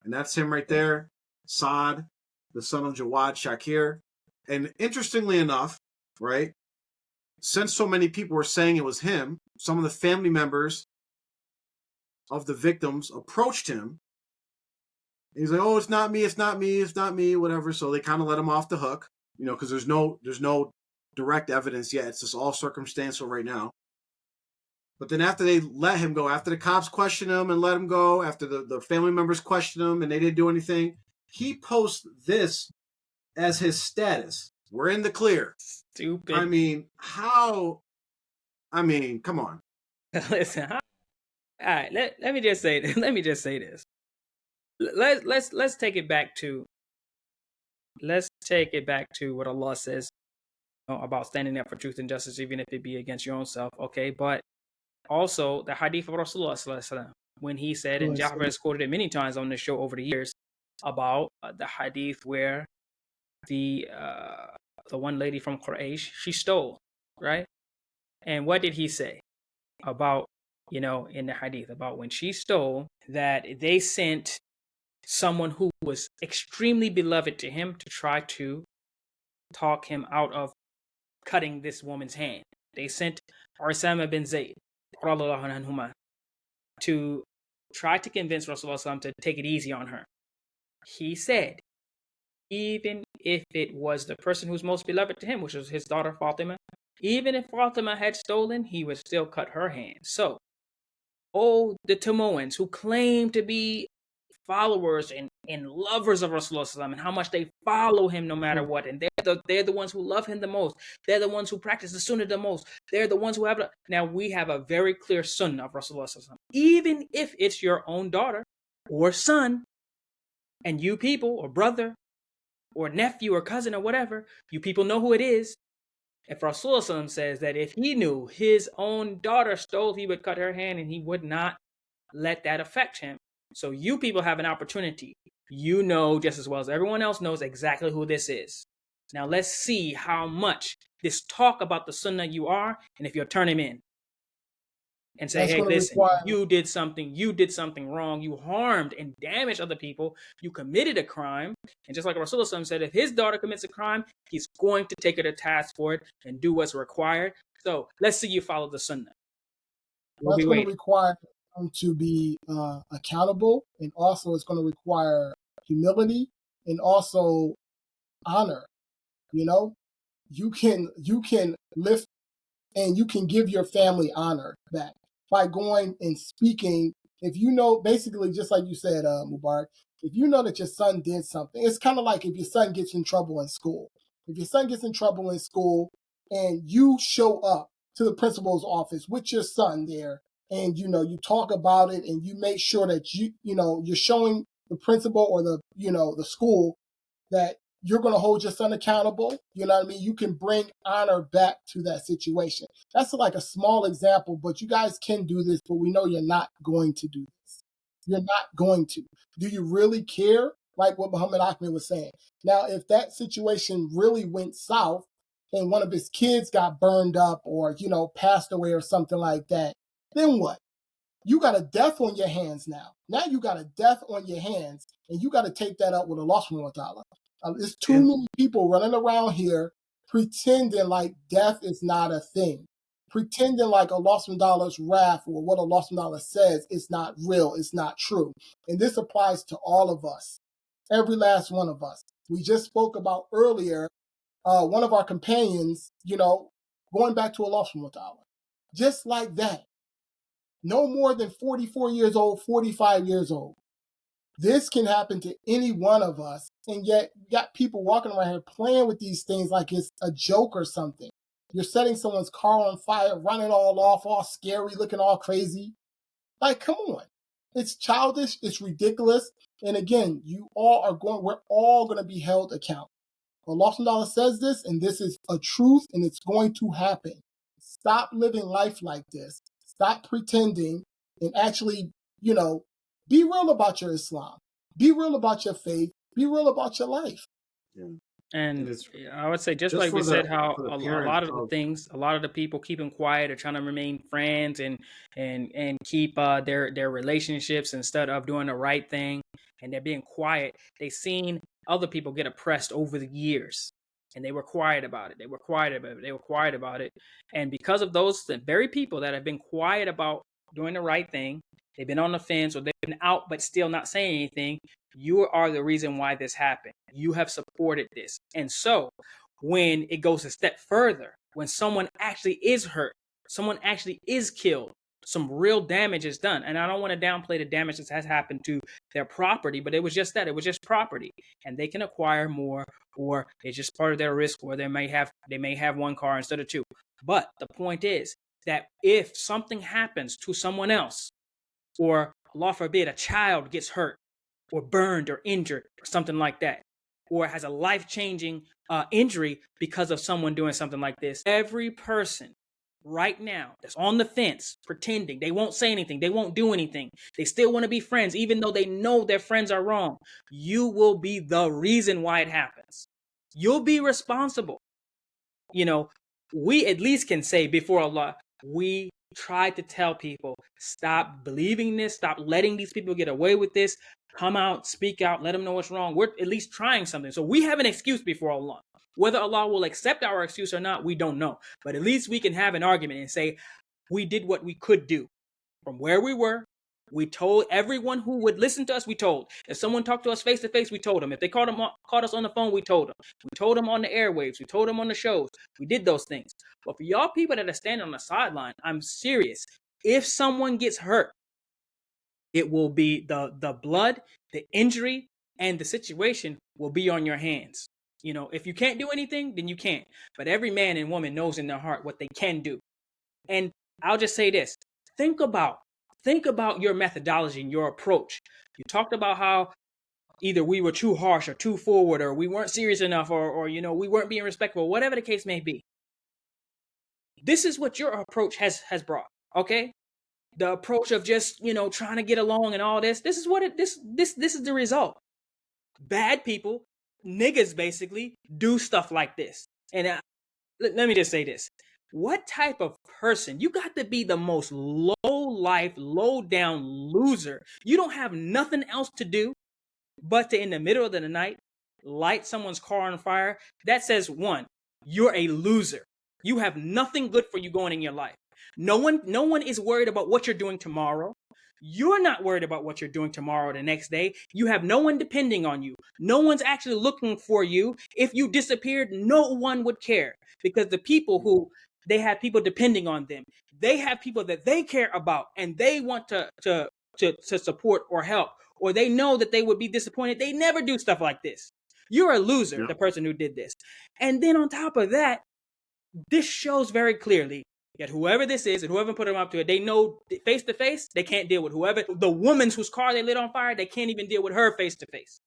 And that's him right there. Saad, the son of Jawad Shakir. And interestingly enough, right, since so many people were saying it was him, some of the family members of the victims approached him. And he's like, oh, it's not me, whatever. So they kind of let him off the hook, because there's no direct evidence yet. It's just all circumstantial right now. But then after they let him go, after the cops questioned him and let him go, after the family members questioned him and they didn't do anything, he posts this as his status. We're in the clear. Stupid. Come on. Listen, all right, let me just say this. Let's take it back to what Allah says about standing up for truth and justice, even if it be against your own self. Okay, but also the hadith of Rasulullah sallallahu alaihi wasallam, when he said, and Jafar has quoted it many times on this show over the years, about the hadith where the one lady from Quraysh, she stole, right? And what did he say about, in the hadith, about when she stole, that they sent someone who was extremely beloved to him to try to talk him out of cutting this woman's hand. They sent Arson bin Zayd to try to convince Rasulullah to take it easy on her. He said, even if it was the person who's most beloved to him, which was his daughter Fatima, even if Fatima had stolen, he would still cut her hand. So, the Tmoans who claim to be followers and lovers of Rasulullah and how much they follow him no matter what, and they're the ones who love him the most. They're the ones who practice the sunnah the most. They're the ones who have now we have a very clear sunnah of Rasulullah. Even if it's your own daughter or son, and you people or brother or nephew or cousin or whatever, you people know who it is. If Rasulullah says that if he knew his own daughter stole, he would cut her hand, and he would not let that affect him. So you people have an opportunity. You know just as well as everyone else knows exactly who this is. Now let's see how much this talk about the sunnah you are, and if you'll turn him in and say, hey, listen, you did something wrong. You harmed and damaged other people. You committed a crime. And just like Rasulullah said, if his daughter commits a crime, he's going to take her to task for it and do what's required. So let's see you follow the sunnah. That's going to require them to be accountable, and also it's going to require humility and also honor. You can lift and you can give your family honor back by going and speaking. If you know, basically, just like you said, Mubarak, if you know that your son did something, it's kind of like if your son gets in trouble in school. If your son gets in trouble in school and you show up to the principal's office with your son there, and you talk about it, and you make sure that you're showing the principal or the school that you're going to hold your son accountable. You know what I mean? You can bring honor back to that situation. That's like a small example, but you guys can do this, but we know you're not going to do this. You're not going to. Do you really care? Like what Muhammad Ahmed was saying. Now, if that situation really went south and one of his kids got burned up or, passed away or something like that, then what? You got a death on your hands now. Now you got a death on your hands, and you got to take that up with Allah subhanahu wa ta'ala. There's too many people running around here pretending like death is not a thing, pretending like Allah subhanahu wa ta'ala's wrath or what Allah subhanahu wa ta'ala says is not real, it's not true. And this applies to all of us, every last one of us. We just spoke about earlier, one of our companions, going back to Allah subhanahu wa ta'ala. Just like that. No more than 44 years old, 45 years old. This can happen to any one of us, and yet you got people walking around here playing with these things like it's a joke or something. You're setting someone's car on fire, running all off, all scary, looking all crazy. Like, come on. It's childish, it's ridiculous, and again, we're all going to be held accountable. Allah subhanahu wa ta'ala says this, and this is a truth, and it's going to happen. Stop living life like this. Stop pretending and actually, be real about your Islam. Be real about your faith. Be real about your life. Yeah. And I would say, just like we said, how a lot of the things, a lot of the people keeping quiet or trying to remain friends and keep their relationships instead of doing the right thing, and they're being quiet. They've seen other people get oppressed over the years, and they were quiet about it. They were quiet about it. And because of those very people that have been quiet about doing the right thing, they've been on the fence or they've been out but still not saying anything, you are the reason why this happened. You have supported this. And so when it goes a step further, when someone actually is hurt, someone actually is killed, some real damage is done. And I don't want to downplay the damage that has happened to their property, but it was just that. It was just property. And they can acquire more, or it's just part of their risk, or they may have one car instead of two. But the point is that if something happens to someone else, or Allah forbid, a child gets hurt or burned or injured or something like that, or has a life-changing injury because of someone doing something like this, every person right now that's on the fence, pretending, they won't say anything, they won't do anything, they still want to be friends, even though they know their friends are wrong, you will be the reason why it happens. You'll be responsible. You know, we at least can say before Allah, we tried to tell people, stop believing this, stop letting these people get away with this. Come out, speak out, let them know what's wrong. We're at least trying something. So we have an excuse before Allah. Whether Allah will accept our excuse or not, we don't know. But at least we can have an argument and say, we did what we could do from where we were. We told everyone who would listen to us, we told. If someone talked to us face to face, we told them. If they caught us on the phone, we told them. We told them on the airwaves. We told them on the shows. We did those things. But for y'all people that are standing on the sideline, I'm serious. If someone gets hurt, it will be the blood, the injury, and the situation will be on your hands. You know, if you can't do anything, then you can't. But every man and woman knows in their heart what they can do. And I'll just say this. Think about your methodology and your approach. You talked about how either we were too harsh or too forward, or we weren't serious enough, or you know, we weren't being respectful, whatever the case may be. This is what your approach has brought, okay? The approach of just, you know, trying to get along and all this. This is what this is the result. Bad people, niggas basically, do stuff like this. And let me just say this. What type of person? You got to be the most low life, low down loser. You don't have nothing else to do but to, in the middle of the night, light someone's car on fire. That says, one, you're a loser. You have nothing good for you going in your life. No one is worried about what you're doing tomorrow. You're not worried about what you're doing tomorrow or the next day. You have no one depending on you. No one's actually looking for you. If you disappeared, no one would care, because the people who they have people depending on them. They have people that they care about and they want to support or help, or they know that they would be disappointed. They never do stuff like this. You're a loser, the person who did this. And then on top of that, this shows very clearly that whoever this is and whoever put them up to it, they know face to face, they can't deal with whoever. The woman whose car they lit on fire, they can't even deal with her face to face.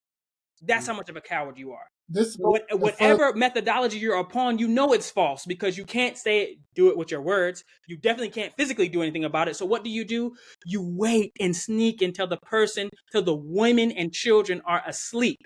That's how much of a coward you are. Whatever methodology you're upon, you know it's false, because you can't do it with your words. You definitely can't physically do anything about it. So what do? You wait and sneak until the women and children are asleep.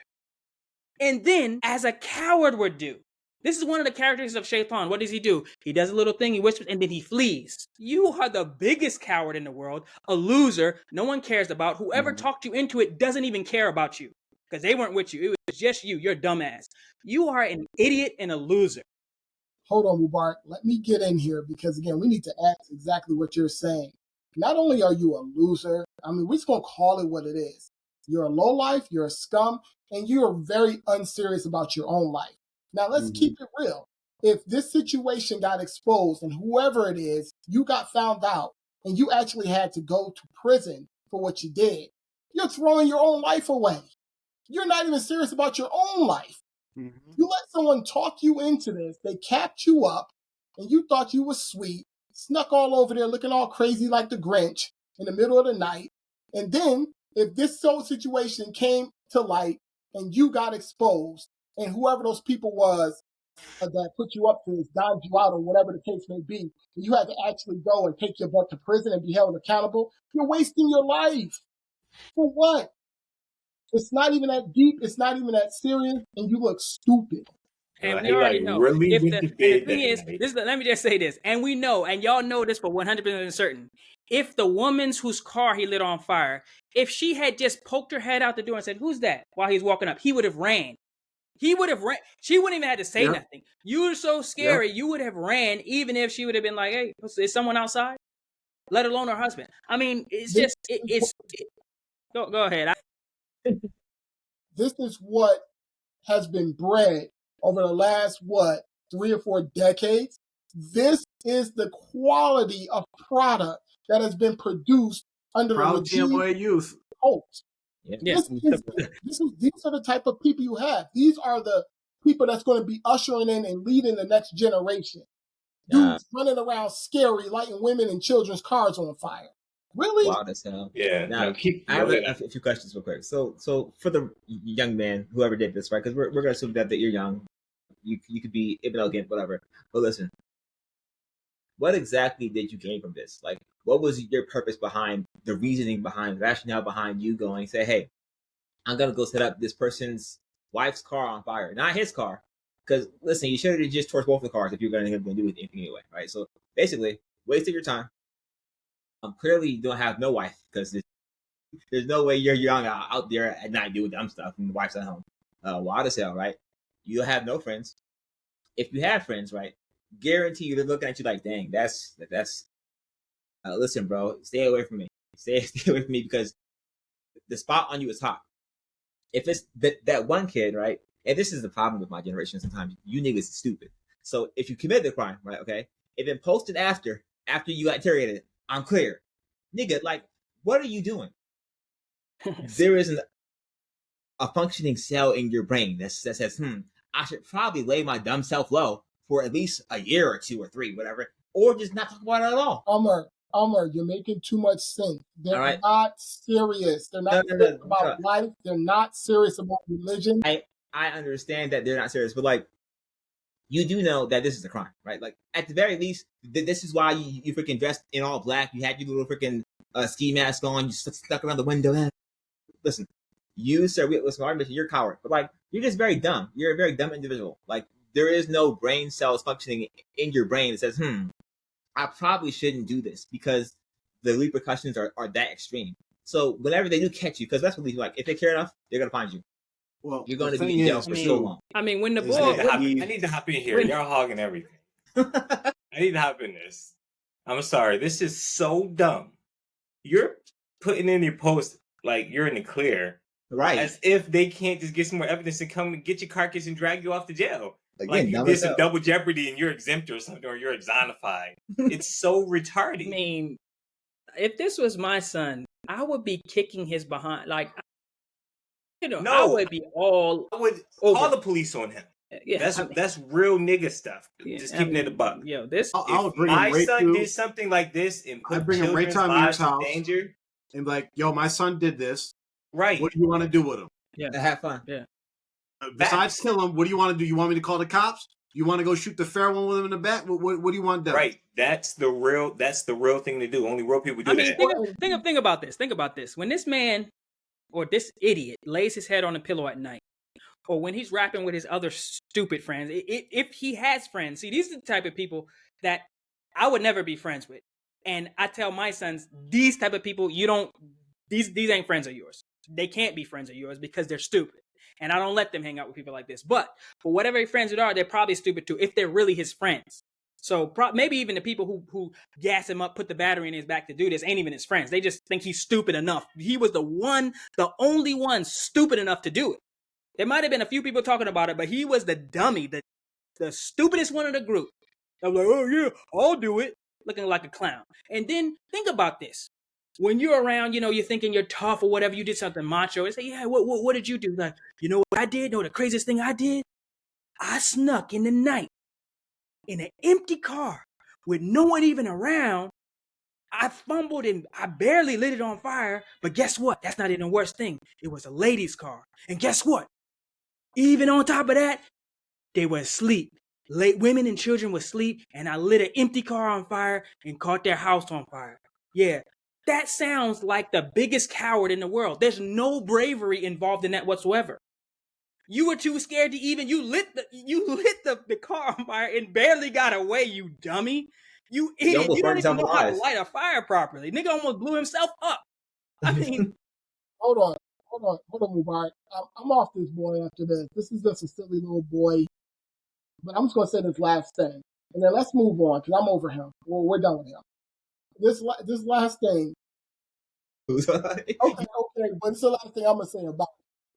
And then, as a coward would do, this is one of the characteristics of Shaitan. What does he do? He does a little thing, he whispers, and then he flees. You are the biggest coward in the world, a loser no one cares about. Whoever talked you into it doesn't even care about you, because they weren't with you. It was just you. You're dumbass. You are an idiot and a loser. Hold on, Mubarak. Let me get in here, because, again, we need to ask exactly what you're saying. Not only are you a loser, I mean, we're just going to call it what it is. You're a lowlife, you're a scum, and you're very unserious about your own life. Now, let's keep it real. If this situation got exposed and whoever it is, you got found out and you actually had to go to prison for what you did, you're throwing your own life away. You're not even serious about your own life. You let someone talk you into this, they capped you up, and you thought you were sweet, snuck all over there looking all crazy like the Grinch in the middle of the night. And then, if this whole situation came to light and you got exposed, and whoever those people was that put you up to this, dimed you out, or whatever the case may be, and you had to actually go and take your butt to prison and be held accountable, you're wasting your life. For what? It's not even that deep. It's not even that serious, and you look stupid. And we already know. If the thing is, let me just say this, and we know, and y'all know this for 100% certain. If the woman's whose car he lit on fire, if she had just poked her head out the door and said, "Who's that?" while he's walking up, he would have ran. He would have ran. She wouldn't even have to say nothing. You were so scary, you would have ran, even if she would have been like, "Hey, is someone outside?" Let alone her husband. I mean, it's just, go ahead. This is what has been bred over the last, 3 or 4 decades. This is the quality of product that has been produced under the regime of youth. These are the type of people you have. These are the people that's going to be ushering in and leading the next generation. Dudes running around scary, lighting women and children's cars on fire. Really? Wild as hell. Yeah. Now, I have a few questions real quick. So for the young man, whoever did this, right? Because we're going to assume that you're young. You could be elegant, whatever. But listen, what exactly did you gain from this? Like, what was your purpose behind the reasoning behind, the rationale behind you going, say, hey, I'm going to go set up this person's wife's car on fire. Not his car, Because listen, you should have just torched both the cars if you're going to do anything anyway, right? So basically, wasted your time. Clearly, you don't have no wife because there's no way you're young out there at night doing dumb stuff and the wife's at home. Wild as hell, right? You have no friends. If you have friends, right, guarantee you they're looking at you like, dang, that's. Listen, bro, stay away from me. Stay away from me because the spot on you is hot. If it's that one kid, right, and this is the problem with my generation sometimes, you niggas is stupid. So if you commit the crime, right, okay, and then post it after you got interrogated, I'm clear. Nigga, like, what are you doing? There isn't a functioning cell in your brain that says, I should probably lay my dumb self low for at least a year or 2 or 3, whatever, or just not talk about it at all. Umar, you're making too much sense. They're right. Not serious. They're not serious about life. They're not serious about religion. I understand that they're not serious, but like, you do know that this is a crime, right? Like, at the very least, this is why you freaking dressed in all black. You had your little freaking ski mask on. You stuck around the window. Listen, you, sir, you're a coward. But, like, you're just very dumb. You're a very dumb individual. Like, there is no brain cells functioning in your brain that says, I probably shouldn't do this because the repercussions are that extreme. So whenever they do catch you, because that's what they do, like, if they care enough, they're going to find you. Well, you're going to be in jail for so long. I mean, when the boy... I need to hop in here. Y'all hogging everything. I need to hop in this. I'm sorry. This is so dumb. You're putting in your post like you're in the clear. Right. As if they can't just get some more evidence and come and get your carcass and drag you off to jail. Again, like you did some double jeopardy and you're exempt or something, or you're exonified. It's so retarded. I mean, if this was my son, I would be kicking his behind. Like, I would be all. I would call the police on him. Yeah, that's real nigga stuff. Just keeping it a buck. Yo, this. I would bring my him right son did something like this and put children's lives in danger. And be like, yo, my son did this. Right. What do you want to do with him? Yeah. Have fun. Yeah. Besides kill him, what do you want to do? You want me to call the cops? You want to go shoot the fair one with him in the back? What do you want done? Right. That's the real thing to do. Only real people do that. Think about this. Think about this. When this man or this idiot lays his head on a pillow at night, or when he's rapping with his other stupid friends, if he has friends, see, these are the type of people that I would never be friends with. And I tell my sons, these type of people, these ain't friends of yours. They can't be friends of yours because they're stupid. And I don't let them hang out with people like this. But for whatever friends it are, they're probably stupid too, if they're really his friends. So maybe even the people who gas him up, put the battery in his back to do this, ain't even his friends. They just think he's stupid enough. He was the only one stupid enough to do it. There might have been a few people talking about it, but he was the dummy, the stupidest one of the group. I'm like, oh yeah, I'll do it. Looking like a clown. And then think about this. When you're around, you're thinking you're tough or whatever, you did something macho. And say, yeah, what did you do? Like, you know what I did? The craziest thing I did? I snuck in the night in an empty car with no one even around. I fumbled and I barely lit it on fire. But guess what? That's not even the worst thing. It was a lady's car. And guess what? Even on top of that, they were asleep. Women and children were asleep, and I lit an empty car on fire and caught their house on fire. Yeah, that sounds like the biggest coward in the world. There's no bravery involved in that whatsoever. You were too scared to even, you lit the car on fire and barely got away, you dummy. You idiot. You don't even know how to light a fire properly. Nigga almost blew himself up. I mean. Hold on, Mubarak. I'm off this boy after this. This is just a silly little boy. But I'm just going to say this last thing. And then let's move on, because I'm over him. We're done with him. This last thing. Okay, but it's the last thing I'm going to say about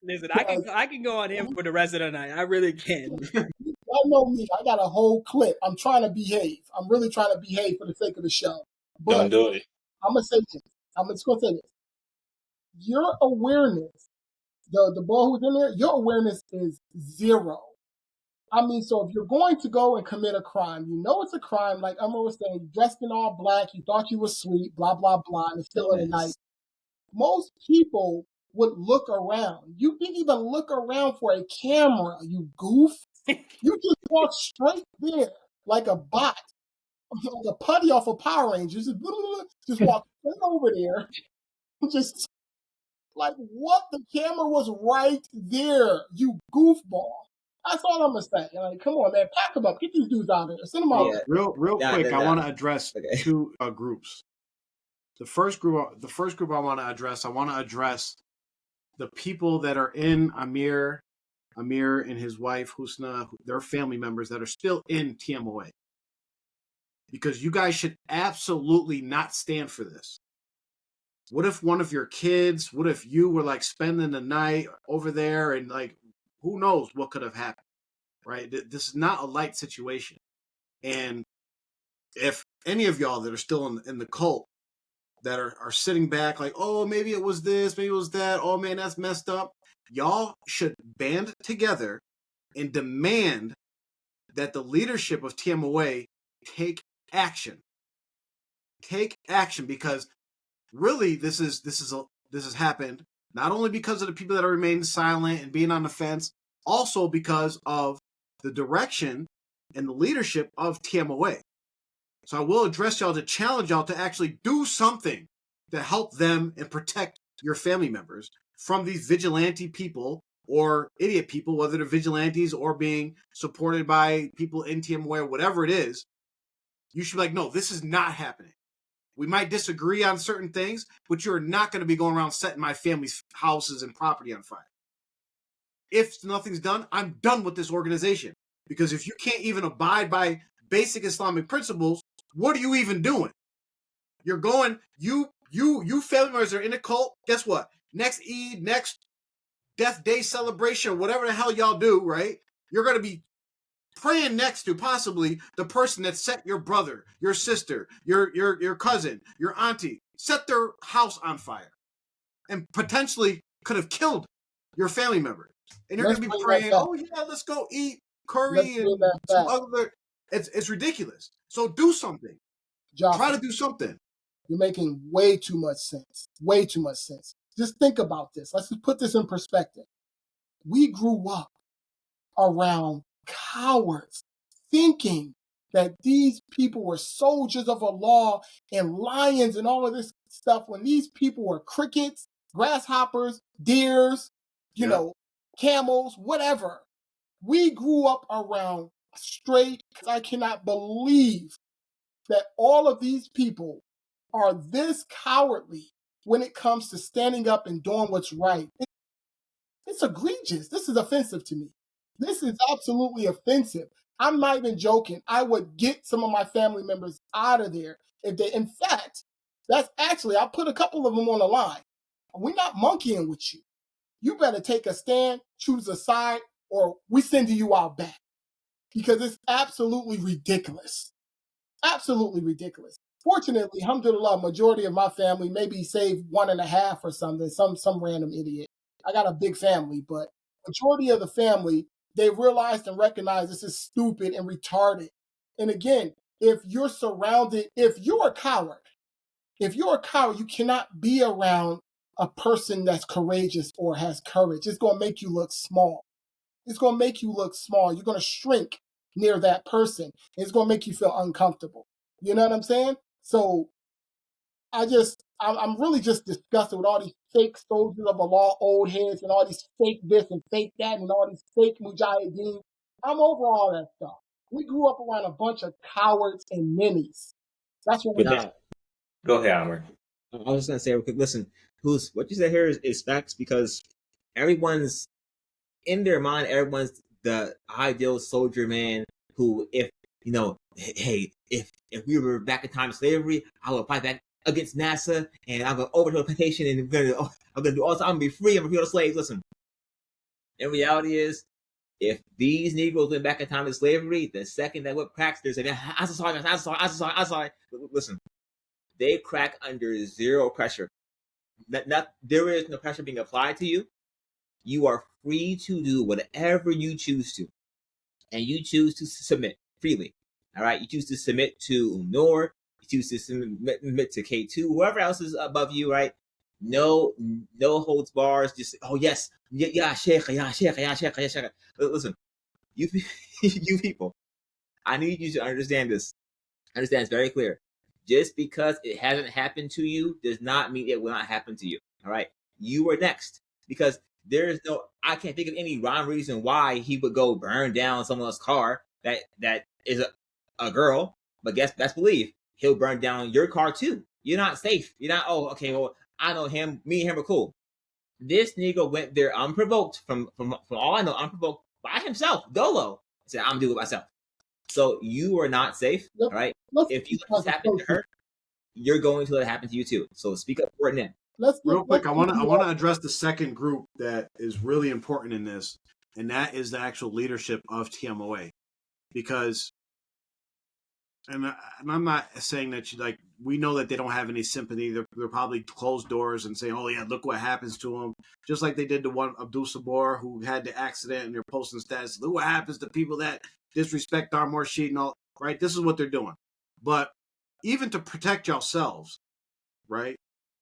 it. Listen, I can go on him for the rest of the night. I really can. Y'all know me. I got a whole clip. I'm trying to behave. I'm really trying to behave for the sake of the show. But don't do it. I'm going to say this. I'm just going to say this. Your awareness, the boy who's in there, your awareness is zero. I mean, so if you're going to go and commit a crime, you know it's a crime, like Umar was saying, dressed in all black, you thought you were sweet, blah, blah, blah, and it's still in the night. Most people would look around. You didn't even look around for a camera, you goof. You just walk straight there like a bot, like a putty off of Power Rangers. Just walk straight over there. Just like, what? The camera was right there, you goofball. That's all I'm gonna say. Like, come on, man, pack them up, get these dudes out of there, send them out. Yeah. Real quick, I want to address Okay. two groups. The first group I want to address the people that are in Amir and his wife Husna, their family members that are still in TMOA. Because you guys should absolutely not stand for this. What if one of your kids, what if you were like spending the night over there and like, who knows what could have happened, right? This is not a light situation. And if any of y'all that are still in the cult that are sitting back like, oh, maybe it was this, maybe it was that, oh man, that's messed up. Y'all should band together and demand that the leadership of TMOA take action. Take action, because really this has happened not only because of the people that are remaining silent and being on the fence, also because of the direction and the leadership of TMOA. So I will address y'all to challenge y'all to actually do something to help them and protect your family members from these vigilante people or idiot people, whether they're vigilantes or being supported by people in TMOA or whatever it is. You should be like, no, this is not happening. We might disagree on certain things, but you're not going to be going around setting my family's houses and property on fire. If nothing's done, I'm done with this organization. Because if you can't even abide by basic Islamic principles, what are you even doing? You're going, you family members are in a cult. Guess what? Next Eid, next Death Day celebration, whatever the hell y'all do, right? You're going to be praying next to possibly the person that set your brother, your sister, your cousin, your auntie, set their house on fire and potentially could have killed your family member. And you're going to be praying, oh yeah, let's go eat curry and some other. It's ridiculous. So do something. Try to do something. You're making way too much sense. Way too much sense. Just think about this. Let's just put this in perspective. We grew up around cowards thinking that these people were soldiers of Allah and lions and all of this stuff when these people were crickets, grasshoppers, deers, you know, camels, whatever. We grew up around straight, because I cannot believe that all of these people are this cowardly when it comes to standing up and doing what's right. It's egregious. This is offensive to me. This is absolutely offensive. I'm not even joking. I would get some of my family members out of there if they, in fact, that's actually, I'll put a couple of them on the line. We're not monkeying with you. You better take a stand, choose a side, or we sending you out back. Because it's absolutely ridiculous. Absolutely ridiculous. Fortunately, alhamdulillah, majority of my family maybe saved 1.5 or something, some random idiot. I got a big family, but majority of the family, they realized and recognized this is stupid and retarded. And again, if you're a coward, you cannot be around a person that's courageous or has courage. It's going to make you look small. It's going to make you look small. You're going to shrink near that person. It's going to make you feel uncomfortable. You know what I'm saying? So I'm really just disgusted with all these fake soldiers of Allah, old heads, and all these fake this and fake that, and all these fake mujahideen. I'm over all that stuff. We grew up around a bunch of cowards and ninnies. That's what we did. Go ahead, Amr. I was just gonna say real quick. Listen, what you said here is facts, because everyone's in their mind. Everyone's the ideal soldier man who, if you know, hey, if we were back in time of slavery, I would fight back against NASA, and I'm gonna overthrow the plantation, and I'm gonna do all this. I'm gonna be free. I'm gonna free all the slaves. Listen, in reality is, if these Negroes went back in time of slavery, the second that whip cracks, they're saying, I'm sorry. Listen, they crack under zero pressure. There is no pressure being applied to you. You are free to do whatever you choose to, and you choose to submit freely. All right, you choose to submit to Noor, you choose to submit to K2, whoever else is above you, right? No holds bars. Just yes, yeah, Sheikh. Listen, you people, I need you to understand this. Understand, it's very clear. Just because it hasn't happened to you does not mean it will not happen to you. All right, you are next, because I can't think of any rhyme reason why he would go burn down someone's car that is a girl. But best believe he'll burn down your car too. You're not safe. You're not. Oh, okay. Well, I know him. Me and him are cool. This nigga went there unprovoked, from all I know, unprovoked by himself, dolo. Said, "I'm gonna do it myself." So you are not safe, all right? If you let this happen to her, you're going to let it happen to you too. So speak up for it now. Real quick, I want to address the second group that is really important in this, and that is the actual leadership of TMOA, because, and I'm not saying that we know that they don't have any sympathy. They're probably closed doors and saying, "Oh yeah, look what happens to them," just like they did to one Abdul Sabor who had the accident, and they're posting status, "Look what happens to people that disrespect our Murshid," and all. Right? This is what they're doing, but even to protect yourselves, right?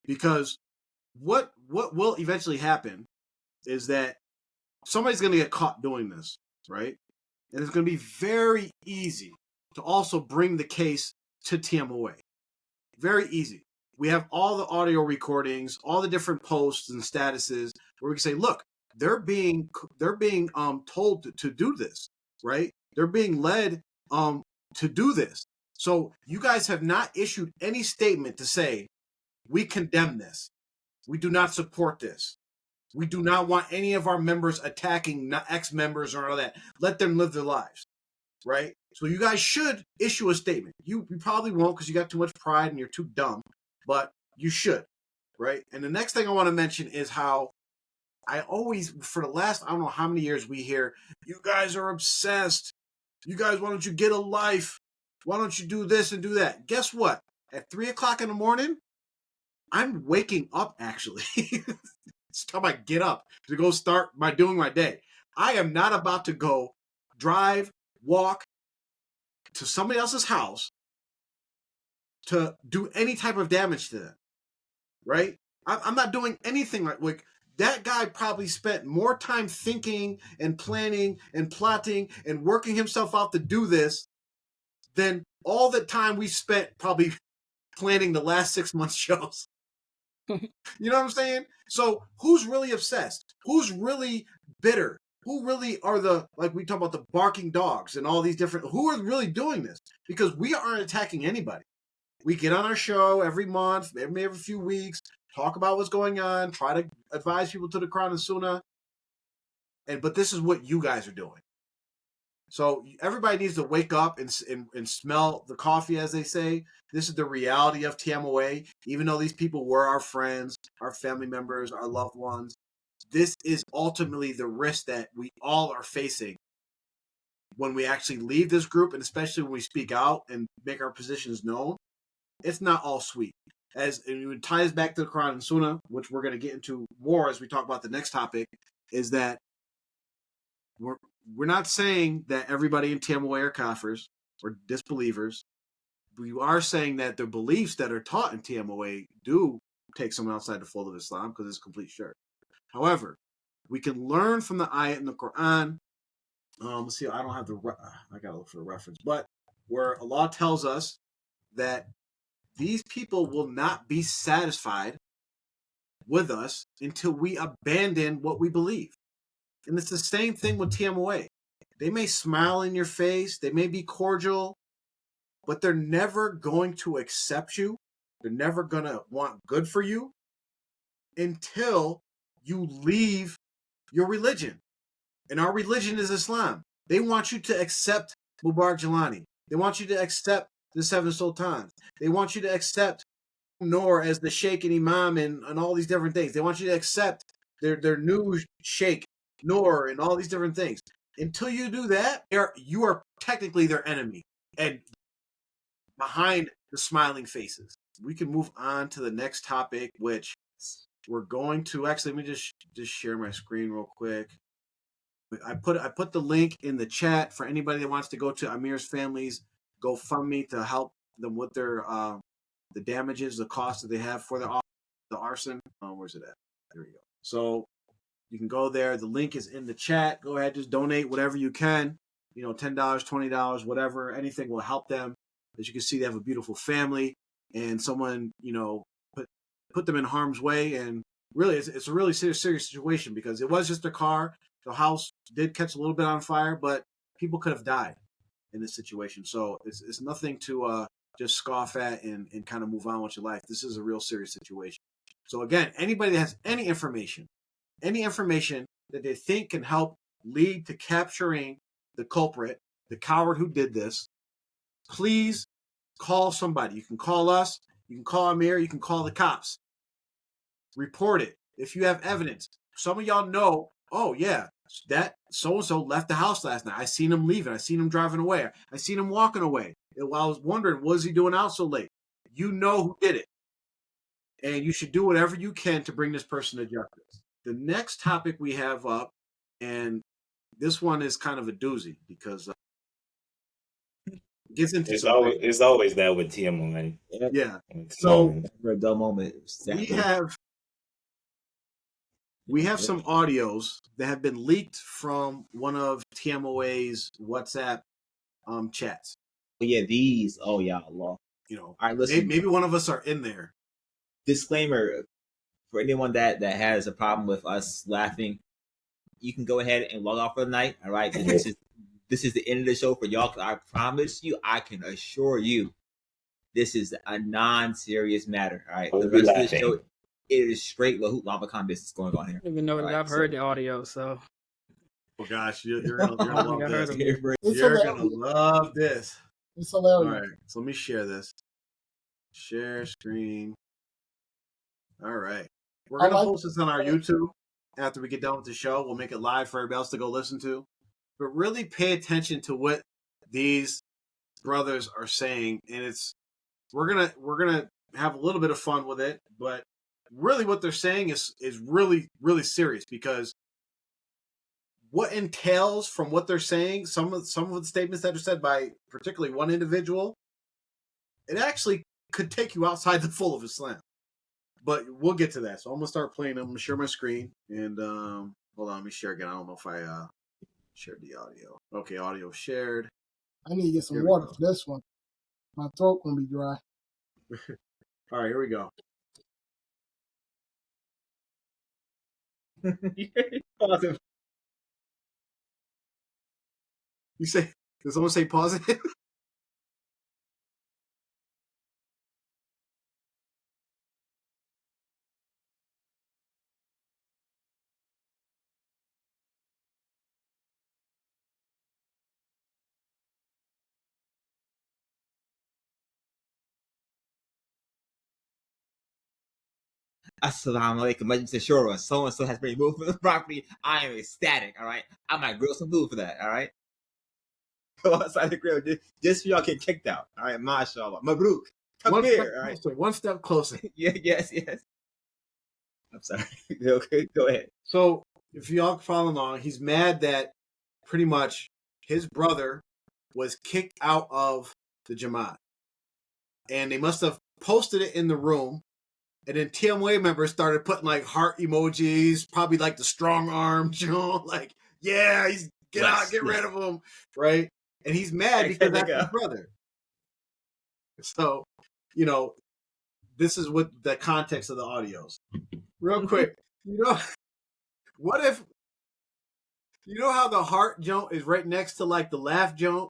Because what will eventually happen is that somebody's going to get caught doing this, right? And it's going to be very easy to also bring the case to TMOA. Very easy. We have all the audio recordings, all the different posts and statuses where we can say, look, they're being told to do this, right? They're being led to do this. So you guys have not issued any statement to say, we condemn this. We do not support this. We do not want any of our members attacking ex-members or all that. Let them live their lives, right? So you guys should issue a statement. You probably won't because you got too much pride and you're too dumb, but you should, right? And the next thing I want to mention is how I always, for the last, I don't know how many years we hear, you guys are obsessed. You guys, why don't you get a life? Why don't you do this and do that? Guess what? At 3 o'clock in the morning, I'm waking up, actually. It's time I get up to go start doing my day. I am not about to go drive, walk to somebody else's house to do any type of damage to them, right? I'm not doing anything like that guy probably spent more time thinking and planning and plotting and working himself out to do this than all the time we spent probably planning the last 6 months shows. You know what I'm saying? So who's really obsessed? Who's really bitter? Who really are like we talk about the barking dogs and all these different, who are really doing this? Because we aren't attacking anybody. We get on our show every month, every few weeks, talk about what's going on, try to advise people to the Quran and Sunnah. But this is what you guys are doing. So everybody needs to wake up and smell the coffee, as they say. This is the reality of TMOA. Even though these people were our friends, our family members, our loved ones, this is ultimately the risk that we all are facing when we actually leave this group, and especially when we speak out and make our positions known. It's not all sweet. And it ties back to the Quran and Sunnah, which we're going to get into more as we talk about the next topic, is that we're not saying that everybody in TMOA are kafirs or disbelievers. We are saying that the beliefs that are taught in TMOA do take someone outside the fold of Islam because it's complete shirk. However, we can learn from the ayat in the Quran. Let's see, I don't have I gotta look for the reference, but where Allah tells us that these people will not be satisfied with us until we abandon what we believe. And it's the same thing with TMOA. They may smile in your face, they may be cordial, but they're never going to accept you. They're never going to want good for you until you leave your religion. And our religion is Islam. They want you to accept Mubarak Jalani. They want you to accept the Seven Sultans. They want you to accept Noor as the Sheikh and Imam and all these different things. They want you to accept their new Sheikh, Noor, and all these different things. Until you do that, you are technically their enemy. And behind the smiling faces. We can move on to the next topic, which we're going to actually, let me just share my screen real quick. I put the link in the chat for anybody that wants to go to Amir's family's GoFundMe to help them with their the damages, the cost that they have for the arson. Where's it at? There we go. So you can go there. The link is in the chat. Go ahead, just donate whatever you can. You know, $10, $20, whatever. Anything will help them. As you can see, they have a beautiful family, and someone, you know, put them in harm's way, and really, it's a really serious situation because it was just a car. The house did catch a little bit on fire, but people could have died in this situation. So it's nothing to just scoff at and kind of move on with your life. This is a real serious situation. So again, anybody that has any information that they think can help lead to capturing the culprit, the coward who did this, please call somebody. You can call us, you can call Amir, you can call the cops. Report it if you have evidence. Some of y'all know, oh yeah, that so-and-so left the house last night. I seen him leaving. I seen him driving away. I seen him walking away. I was wondering, what is he doing out so late? You know who did it. And you should do whatever you can to bring this person to justice. The next topic we have up, and this one is kind of a doozy because it gets into it's always that with Tmoa. Yeah. So for a dull moment, we have some audios that have been leaked from one of Tmoa's WhatsApp chats. Oh yeah, these. Oh yeah, Allah. You know, all right, listen. Maybe one of us are in there. Disclaimer for anyone that has a problem with us laughing, you can go ahead and log off for the night. All right, this is the end of the show for y'all. I promise you, I can assure you, this is a non-serious matter. All right, the rest of the show, it is straight Lahoot Lamakan business going on here. I don't even know that I've heard the audio, so. Oh gosh, you're gonna love this. You're gonna love this. It's hilarious. All right, so let me share this. Share screen. All right. We're going to post this on our YouTube after we get done with the show. We'll make it live for everybody else to go listen to. But really pay attention to what these brothers are saying. And we're gonna have a little bit of fun with it, but really what they're saying is really, really serious, because what entails from what they're saying, some of the statements that are said by particularly one individual, it actually could take you outside the fold of Islam. But we'll get to that. So I'm going to start playing them. I'm going to share my screen. And hold on, let me share again. I don't know if I shared the audio. Okay, audio shared. I need to get some water for this one. My throat going to be dry. All right, here we go. You say, did someone say positive? Assalamu alaikum, Majlis Ashura. So and so has been removed from the property. I am ecstatic. All right, I might grill some food for that. All right, go outside the grill just so y'all get kicked out. All right, mashallah, mabruk. Come here. All right, one step closer. Yeah, yes. I'm sorry. Okay, go ahead. So if y'all follow along, he's mad that pretty much his brother was kicked out of the Jamaat, and they must have posted it in the room. And then TMA members started putting like heart emojis, probably like the strong arm, like, yeah, he's get rid of him, right? And he's mad because that's his brother. So, this is what the context of the audios. Real quick, what if, how the heart joint is right next to like the laugh joint?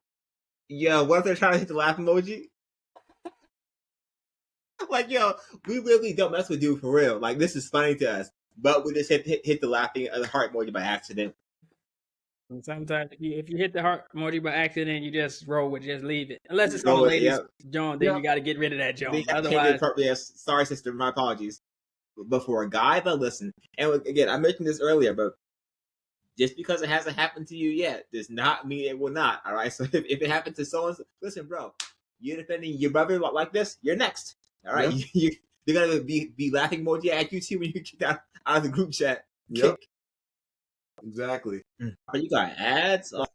Yeah, what if they're trying to hit the laugh emoji? Like, yo, we really don't mess with dude for real. Like, this is funny to us, but we just hit the laughing the heart emoji by accident. Sometimes if you hit the heart emoji by accident, you just roll with, just leave it. Unless it's on the latest John, then you got to get rid of that John. Otherwise, sorry, sister, my apologies. But for a guy that listen, and again, I mentioned this earlier, but just because it hasn't happened to you yet does not mean it will not. All right, so if it happened to someone, listen, bro, you're defending your brother like this, you're next. All right, they're gonna be laughing emoji at you too when you get out of the group chat. Yep, exactly. You got ads? All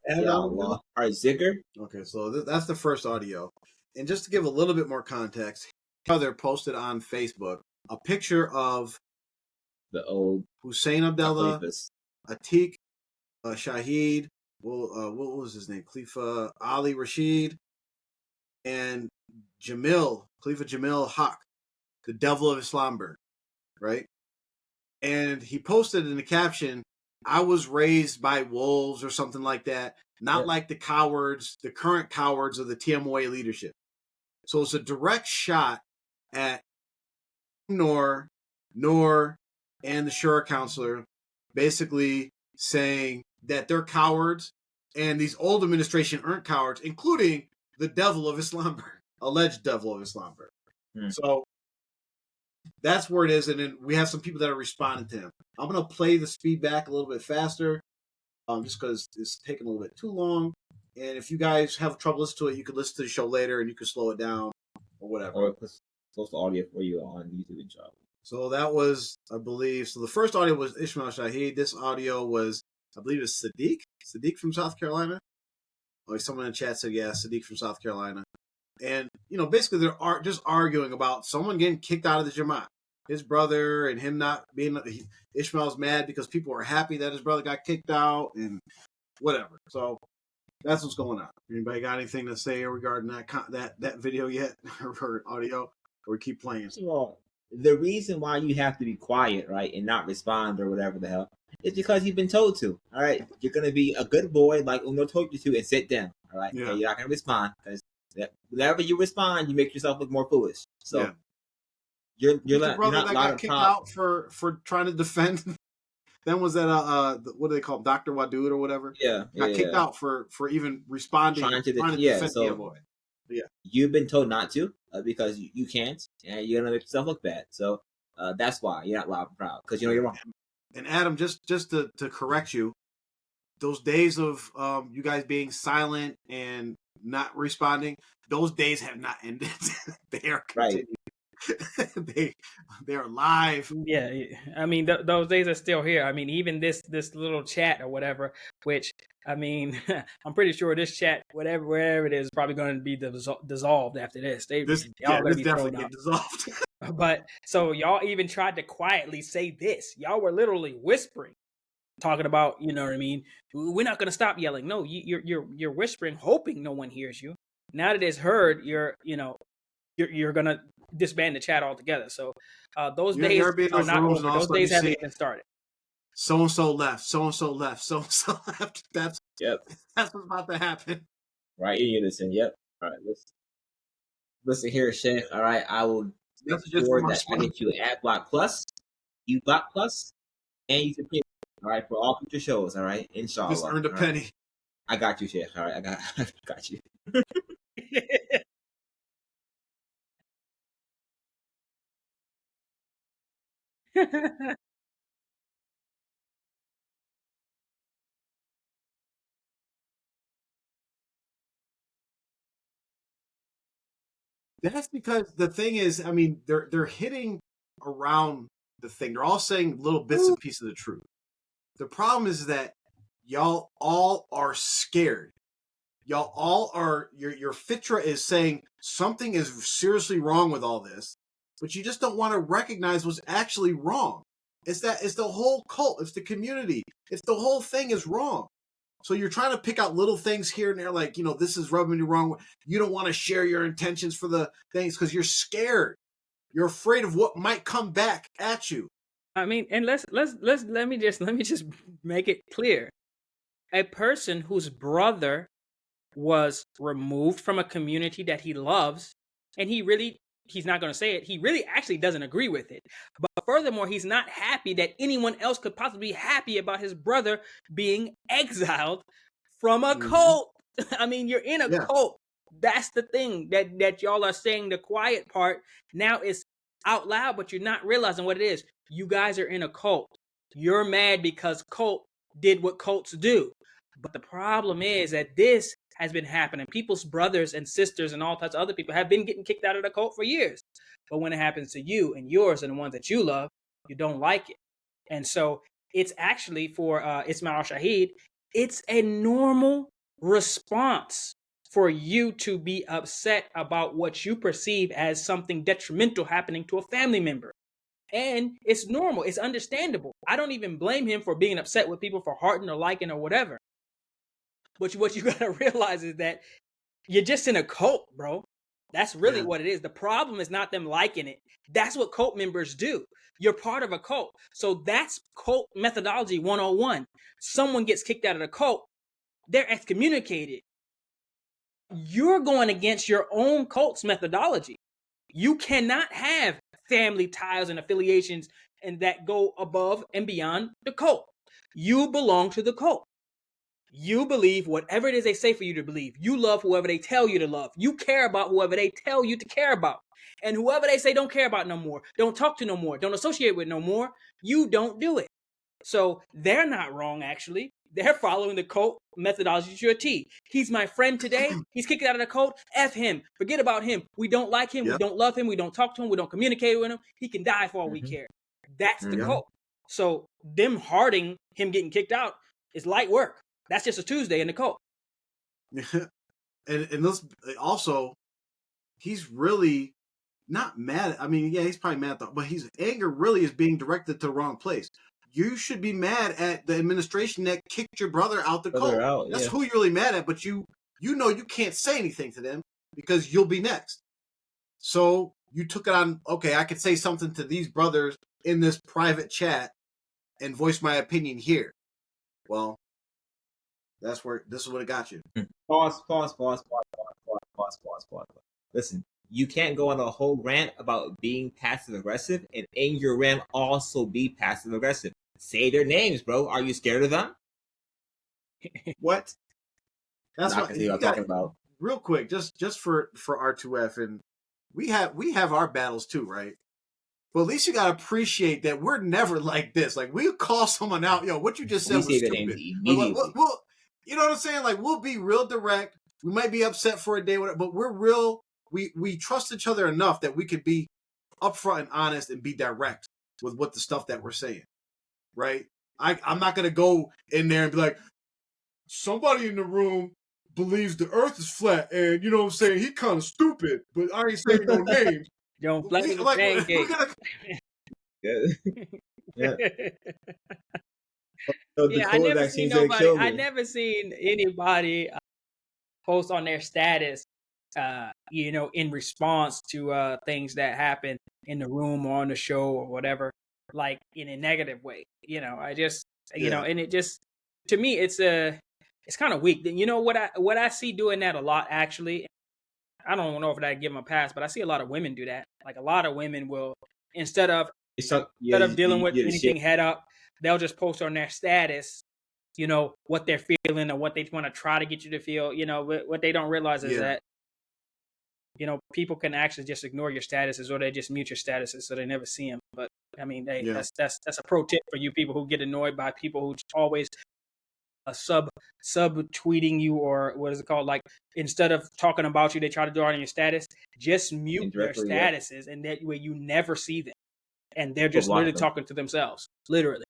right, Zigger. Okay, so that's the first audio, and just to give a little bit more context, brother posted on Facebook a picture of the old Hussein Abdullah, Atiq Shahid, what was his name? Khalifa Ali Rashid, and Khalifa Jamil Haq, the devil of Islamberg, right? And he posted in the caption, "I was raised by wolves," or something like that. Not like the cowards, the current cowards of the Tmoa leadership. So it's a direct shot at Noor, and the Shura counselor, basically saying that they're cowards, and these old administration aren't cowards, including the devil of Islamberg, alleged devil of Islamberg. So that's where it is, and then we have some people that are responding to him. I'm going to play the speed back a little bit faster, just because it's taking a little bit too long. And if you guys have trouble listening to it, you can listen to the show later, and you can slow it down or whatever. Or post the audio for you on YouTube and show. So that was, I believe, so the first audio was Ismail Shahid. This audio was, I believe it's Sadiq from South Carolina. Oh, someone in the chat said, yeah, Sadiq from South Carolina. And, basically they're just arguing about someone getting kicked out of the Jamaat. His brother and him not being, Ishmael's mad because people are happy that his brother got kicked out and whatever. So that's what's going on. Anybody got anything to say regarding that video yet, or audio, or we keep playing? Well, the reason why you have to be quiet, right, and not respond or whatever the hell, is because you've been told to. All right, you're gonna be a good boy, like Uno told you to, and sit down. All right, yeah. You're not gonna respond because whenever you respond, you make yourself look more foolish. So you're not got kicked out for trying to defend. Then was that what do they call him, Dr. Wadud or whatever? Yeah, got kicked out for even responding, trying to defend the boy. Yeah, you've been told not to because you can't, and you're gonna make yourself look bad. So that's why you're not loud and proud, because you're wrong. And Adam, just to correct you, those days of you guys being silent and not responding, those days have not ended. They are continuing. They're live. Yeah, I mean those days are still here. I mean, even this little chat or whatever, which I mean, I'm pretty sure this chat, wherever it is probably going to be dissolved after this. This definitely get dissolved. But so y'all even tried to quietly say this. Y'all were literally whispering, talking about, you know what I mean? We're not going to stop yelling. No, you're whispering, hoping no one hears you. Now that it's heard, you're going to disband the chat altogether. So those days are not over. Those days haven't even started. So-and-so left, so-and-so left, so-and-so left. That's what's about to happen. Right, in unison. Yep. All right, listen here, Sheikh. All right, I will make sure that I get you an Ad Block Plus, U-Block Plus, and you can pay, all right, for all future shows. All right, inshallah. Just earned a penny. Right? I got you, Sheikh. All right, I got you. That's because the thing is, I mean, they're hitting around the thing. They're all saying little bits and pieces of the truth. The problem is that y'all all are scared. Y'all all are, your Fitrah is saying something is seriously wrong with all this, but you just don't want to recognize what's actually wrong. It's the whole cult. It's the community. It's the whole thing is wrong. So you're trying to pick out little things here and there, like, this is rubbing you wrong. You don't want to share your intentions for the things because you're scared. You're afraid of what might come back at you. I mean, and let me just make it clear. A person whose brother was removed from a community that he loves, and he's not going to say it, he really actually doesn't agree with it. But furthermore, he's not happy that anyone else could possibly be happy about his brother being exiled from a cult. I mean, you're in a cult. That's the thing that y'all are saying. The quiet part now is out loud, but you're not realizing what it is. You guys are in a cult. You're mad because cult did what cults do. But the problem is that this has been happening. People's brothers and sisters and all types of other people have been getting kicked out of the cult for years. But when it happens to you and yours and the ones that you love, you don't like it. And so it's actually for Ismail Shahid, it's a normal response for you to be upset about what you perceive as something detrimental happening to a family member. And it's normal. It's understandable. I don't even blame him for being upset with people for hearting or liking or whatever. But what you got to realize is that you're just in a cult, bro. That's really what it is. The problem is not them liking it. That's what cult members do. You're part of a cult. So that's cult methodology 101. Someone gets kicked out of the cult, they're excommunicated. You're going against your own cult's methodology. You cannot have family ties and affiliations and that go above and beyond the cult. You belong to the cult. You believe whatever it is they say for you to believe. You love whoever they tell you to love. You care about whoever they tell you to care about. And whoever they say don't care about no more, don't talk to no more, don't associate with no more, you don't do it. So they're not wrong, actually. They're following the cult methodology to a T. He's my friend today. He's kicked out of the cult. F him. Forget about him. We don't like him. Yep. We don't love him. We don't talk to him. We don't communicate with him. He can die for all we care. That's the cult. So them harding him getting kicked out is light work. That's just a Tuesday in the cult. and this also, he's really not mad. I mean, yeah, he's probably mad, but his anger really is being directed to the wrong place. You should be mad at the administration that kicked your brother out the cult. That's who you're really mad at, but you know you can't say anything to them because you'll be next. So you took it on, okay, I could say something to these brothers in this private chat and voice my opinion here. Well, this is what it got you. Pause. Listen, you can't go on a whole rant about being passive aggressive and in your rant also be passive aggressive. Say their names, bro. Are you scared of them? What? That's what I'm talking about. Real quick, just for R2F, and we have our battles too, right? But at least you gotta appreciate that we're never like this. Like, we'll call someone out, yo, what you just said was stupid. We'll, you know what I'm saying? Like, we'll be real direct. We might be upset for a day, whatever, but we're real. We trust each other enough that we could be upfront and honest and be direct with what the stuff that we're saying, right? I'm not gonna go in there and be like, somebody in the room believes the earth is flat, and you know what I'm saying, he kind of stupid, but I ain't saying no names. Don't play the pancake. Yeah. So yeah, I never seen nobody. I never seen anybody post on their status, in response to things that happen in the room or on the show or whatever, like in a negative way. I just, and it just, to me, it's kind of weak. You know what I see doing that a lot, actually. I don't know if I give them a pass, but I see a lot of women do that. Like, a lot of women will, instead of dealing with anything head up, they'll just post on their status, what they're feeling or what they want to try to get you to feel. What they don't realize is that, people can actually just ignore your statuses, or they just mute your statuses so they never see them. But I mean, that's a pro tip for you people who get annoyed by people who always sub tweeting you, or what is it called? Like, instead of talking about you, they try to do it on your status. Just mute their statuses, and that way you never see them, and they're just literally talking to themselves, literally.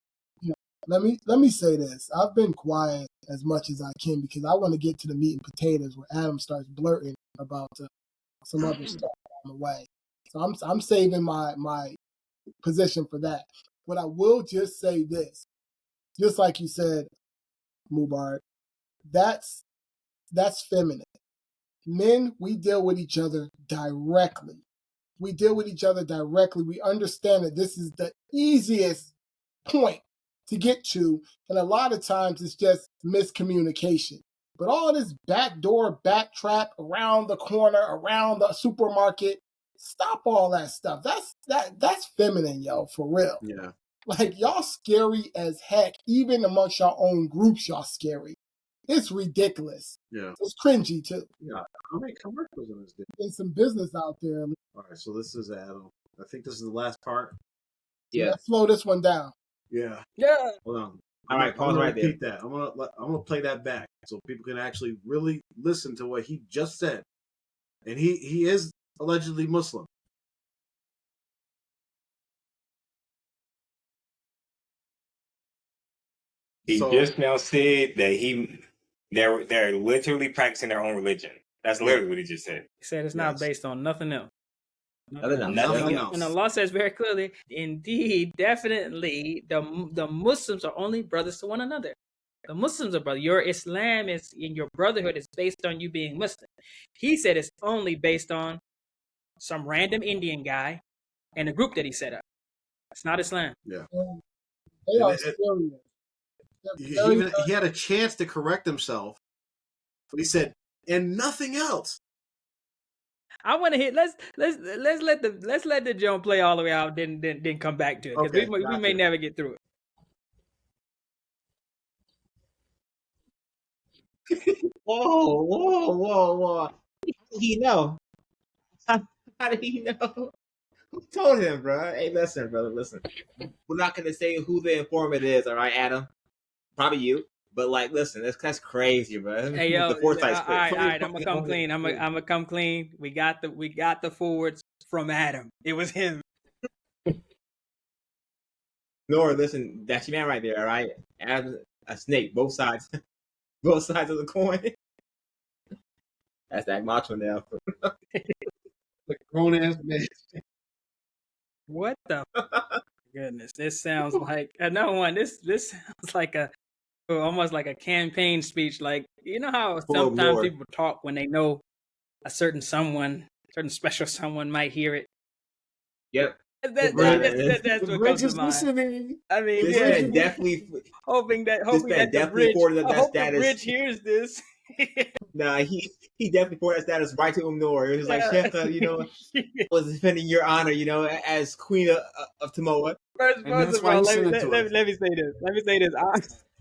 Let me say this. I've been quiet as much as I can because I want to get to the meat and potatoes where Adam starts blurting about some other stuff on the way. So I'm saving my position for that. But I will just say this, just like you said, Mubarak, that's feminine. Men, we deal with each other directly. We understand that this is the easiest point to get to, and a lot of times it's just miscommunication. But all this backdoor, backtrap, around the corner, around the supermarket, stop all that stuff. That's feminine, yo, for real. Yeah. Like, y'all scary as heck. Even amongst your own groups, y'all scary. It's ridiculous. Yeah. It's cringy, too. Yeah. How many commercials in this day? There's some business out there. All right, so this is Adam. I think this is the last part. Yeah. Let's slow this one down. Yeah. Yeah. Hold on. All right, pause right there. Repeat that. I'm gonna play that back so people can actually really listen to what he just said. And he is allegedly Muslim. He just now said that they're literally practicing their own religion. That's literally what he just said. He said it's not based on nothing else. Nothing else. And Allah says very clearly, indeed, definitely, the Muslims are only brothers to one another. The Muslims are brothers. Your Islam is in your brotherhood is based on you being Muslim. He said it's only based on some random Indian guy and a group that he set up. It's not Islam. Yeah. And they And are serious. he had a chance to correct himself, but he said, and nothing else. I want to hit. Let's let the joint play all the way out. Then come back to it because Okay, we may never get through it. Whoa. How did he know? How did he know? Who told him, bro? Hey, listen, brother, listen. We're not going to say who the informant is, all right, Adam? Probably you. But, like, listen, that's crazy, bro. Hey yo, the foresight's all right. I'm gonna come clean. I'm gonna come clean. We got the forwards from Adam. It was him. Nora, listen, that's your man right there, all right? Adam's a snake, both sides. Both sides of the coin. That's that macho now. Like a grown ass man. What the goodness? This sounds like another one. This sounds like almost like a campaign speech. Like, you know how sometimes people talk when they know a certain special someone might hear it. Yep. That's what comes to mind. Listening. I mean, This yeah, man definitely hoping that the bridge, forwarded that status. The bridge hears this. Nah, he definitely forwarded that status right to Nora. It was like, Sheikh, you know, was defending your honor, you know, as queen of Tmoa. First of all, let me say this. Let me say this.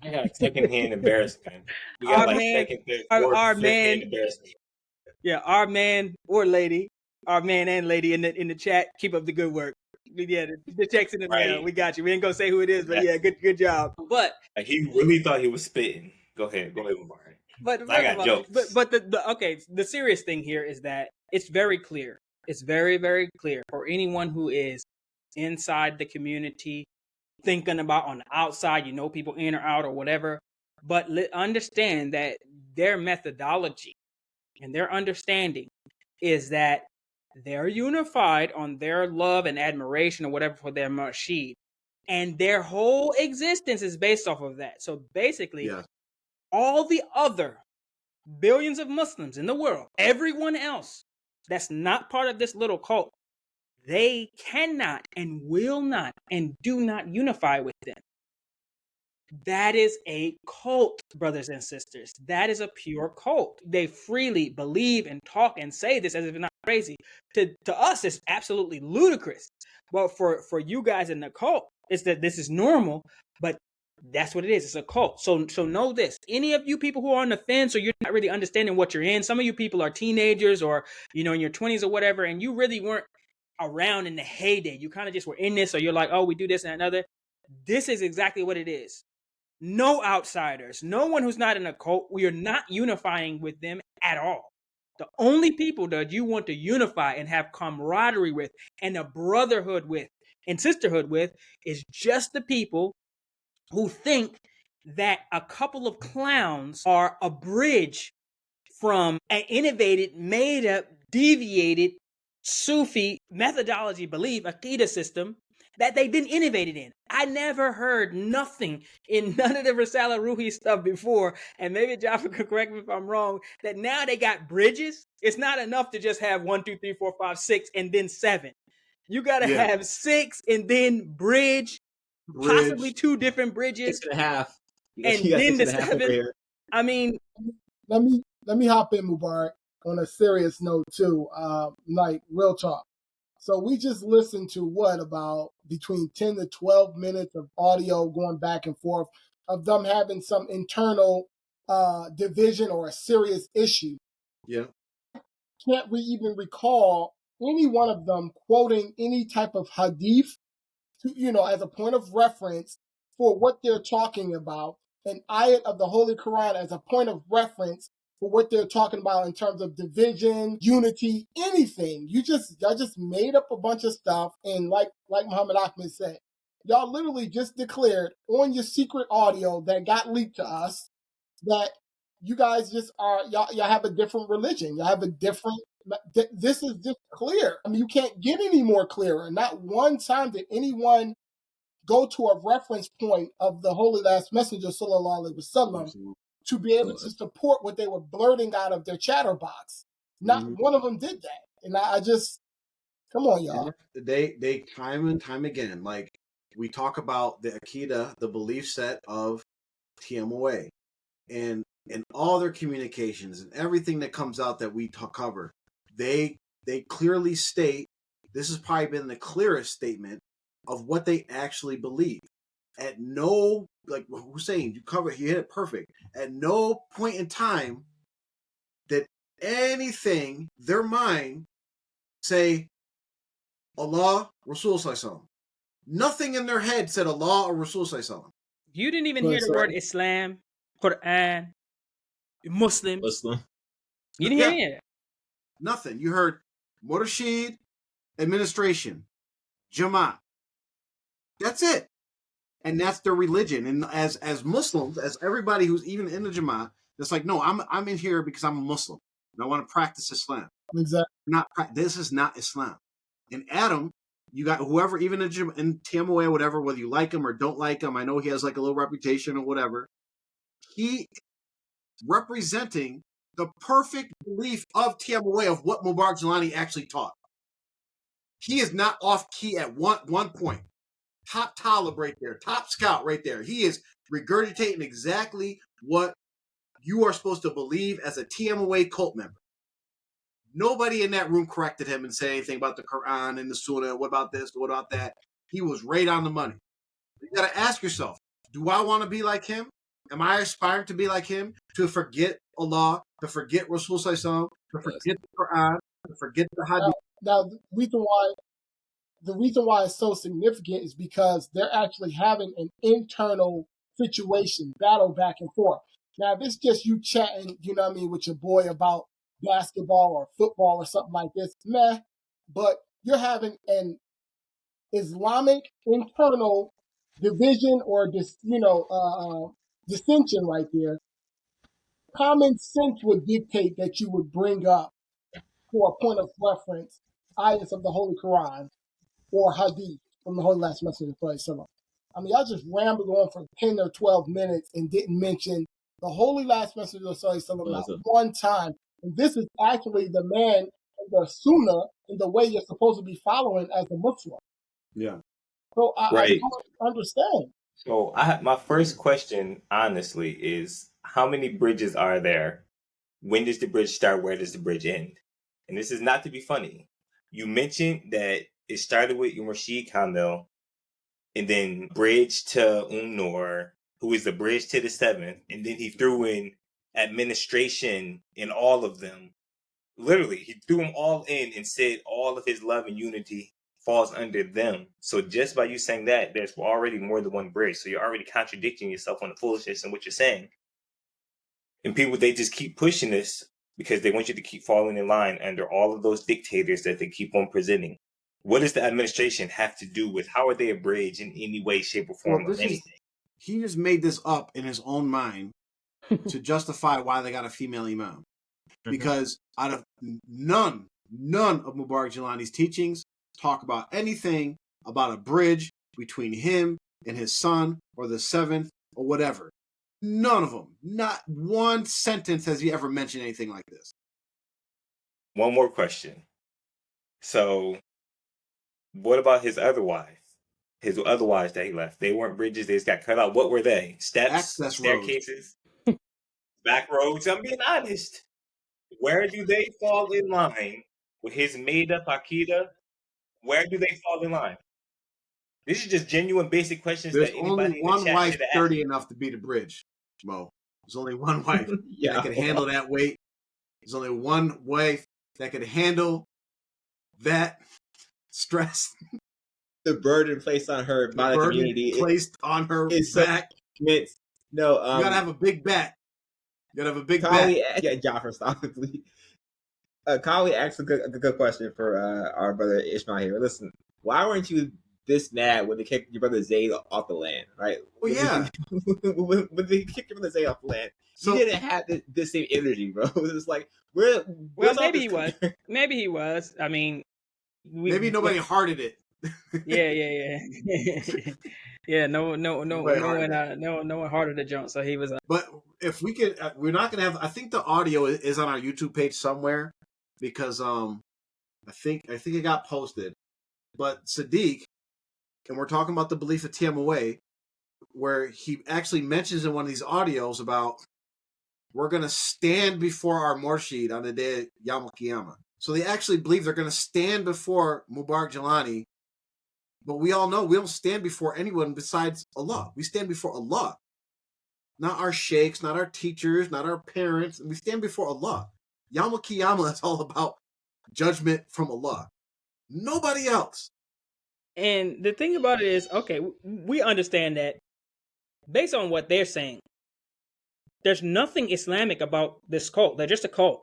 I got secondhand embarrassment. We got second, third, fourth, fifth-hand embarrassment. Yeah, our man or lady, our man and lady in the chat, keep up the good work. Yeah, the check's in the mail. We got you. We ain't gonna say who it is, but yeah, good job. But like, he really thought he was spitting. Go ahead, Mubarak. But I got jokes. But the serious thing here is that it's very clear. It's very, very clear for anyone who is inside the community, thinking about on the outside, people in or out or whatever. But understand that their methodology and their understanding is that they're unified on their love and admiration or whatever for their Murshid. And their whole existence is based off of that. So basically, all the other billions of Muslims in the world, everyone else that's not part of this little cult, they cannot and will not and do not unify with them. That is a cult, brothers and sisters. That is a pure cult. They freely believe and talk and say this as if it's not crazy. To us, it's absolutely ludicrous. But for you guys in the cult, it's that this is normal, but that's what it is. It's a cult. So know this. Any of you people who are on the fence or you're not really understanding what you're in, some of you people are teenagers or, in your 20s or whatever, and you really weren't around in the heyday. You kind of just were in this, or you're like, oh, we do this and another. This is exactly what it is. No outsiders, no one who's not in a cult. We are not unifying with them at all. The only people that you want to unify and have camaraderie with and a brotherhood with and sisterhood with is just the people who think that a couple of clowns are a bridge from an innovated, made up, deviated Sufi methodology, belief, Aqidah system that they've been innovated in. I never heard nothing in none of the Risala Ruhi stuff before, and maybe Jaffa could correct me if I'm wrong, that now they got bridges. It's not enough to just have 1, 2, 3, 4, 5, 6, and then 7. You got to have 6 and then bridge, possibly 2 different bridges. 6.5. And then the 7. I mean, let me hop in, Mubarak, on a serious note too. Like real talk. So we just listened to about between 10 to 12 minutes of audio going back and forth of them having some internal division or a serious issue. Yeah. Can't we even recall any one of them quoting any type of hadith, as a point of reference for what they're talking about, an ayat of the Holy Quran as a point of reference for what they're talking about in terms of division, unity, anything. Y'all just made up a bunch of stuff, and like Muhammad Ahmed said, y'all literally just declared on your secret audio that got leaked to us that you guys just y'all have a different religion. Y'all have a different. This is just clear. I mean, you can't get any more clearer. Not one time did anyone go to a reference point of the Holy Last Messenger, sallallahu alaihi wasallam, to be able to support what they were blurting out of their chatterbox. Not one of them did that. And I just, come on, y'all. They time and time again, like we talk about the Akida, the belief set of Tmoa, and in all their communications and everything that comes out that we cover, they clearly state, this has probably been the clearest statement of what they actually believe. At no, like Hussein, you hit it perfect. At no point in time did anything, their mind, say Allah, Rasul Sallallahu. Nothing in their head said Allah or Rasul Sallallahu. You didn't even hear the word Islam, Quran, Muslim. You didn't hear any of that. Nothing. You heard Murshid, administration, Jamaat. That's it. And that's their religion. And as Muslims, as everybody who's even in the Jamaat, it's like, no, I'm in here because I'm a Muslim and I want to practice Islam. Exactly. This is not Islam. In Adam, you got whoever, even in Tmoa, whatever, whether you like him or don't like him, I know he has like a little reputation or whatever. He representing the perfect belief of Tmoa of what Mubarak Jelani actually taught. He is not off key at one point. Top Talib right there, top scout right there. He is regurgitating exactly what you are supposed to believe as a Tmoa cult member. Nobody in that room corrected him and said anything about the Quran and the Sunnah. What about this? What about that? He was right on the money. You got to ask yourself, do I want to be like him? Am I aspiring to be like him? To forget Allah, to forget Rasul Sallallahu, to forget the Quran, to forget the Hadith? Now the reason why it's so significant is because they're actually having an internal situation, battle back and forth. Now, if it's just you chatting, you know what I mean, with your boy about basketball or football or something like this, meh. But you're having an Islamic internal division or dissension right there. Common sense would dictate that you would bring up, for a point of reference, ayahs of the Holy Quran or hadith from the Holy Last Messenger of Allah. I mean, I just rambled on for 10 or 12 minutes and didn't mention the Holy Last Messenger of Allah not one time. And this is actually the man, the Sunnah, in the way you're supposed to be following as a Muslim. Yeah. So I don't understand. So my first question, honestly, is how many bridges are there? When does the bridge start? Where does the bridge end? And this is not to be funny. You mentioned that it started with Rashid Kamil and then bridge to Nur, who is the bridge to the seventh, and then he threw in administration in all of them. Literally, he threw them all in and said all of his love and unity falls under them. So just by you saying that, there's already more than one bridge. So you're already contradicting yourself on the foolishness and what you're saying. And people, they just keep pushing this because they want you to keep falling in line under all of those dictators that they keep on presenting. What does the administration have to do with, how are they a bridge in any way, shape, or form of anything? He just made this up in his own mind to justify why they got a female imam. Because out of none of Mubarak Jelani's teachings talk about anything about a bridge between him and his son or the seventh or whatever. None of them. Not one sentence has he ever mentioned anything like this. One more question. So, what about his other wife? His other wives that he left? They weren't bridges. They just got cut out. What were they? Steps? Access staircases? Back roads? I'm being honest. Where do they fall in line with his made-up Akida? Where do they fall in line? This is just genuine, basic questions There's that anybody only one in the chat wife should have sturdy asked. enough to be the bridge, Mo. There's only one wife Yeah. that can handle that weight. There's only one wife that can handle that stress. The burden placed on her by the community placed on her back. You gotta have a big back. You gotta have a big back. Yeah, Jaffer, stop it, please. Kali asked a good question for our brother Ishmael here. Listen, why weren't you this mad when they kicked your brother Zayd off the land, right? Well, yeah. when they kicked your brother Zayd off the land, so, you didn't have this same energy, bro. It was like, well, maybe he was. Maybe he was. I mean, maybe nobody hearted it. Yeah. Yeah, no one hearted the jump, so he was. But if we could, we're not gonna have. I think the audio is on our YouTube page somewhere because I think it got posted. But Sadiq, and we're talking about the belief of Tmoa, where he actually mentions in one of these audios about we're going to stand before our Murshid on the day of Yawm al-Qiyamah. So they actually believe they're going to stand before Mubarak Jalani, but we all know we don't stand before anyone besides Allah. We stand before Allah. Not our sheikhs, not our teachers, not our parents. We stand before Allah. Yawm al-Qiyamah is all about judgment from Allah. Nobody else. And the thing about it is, okay, we understand that based on what they're saying, there's nothing Islamic about this cult. They're just a cult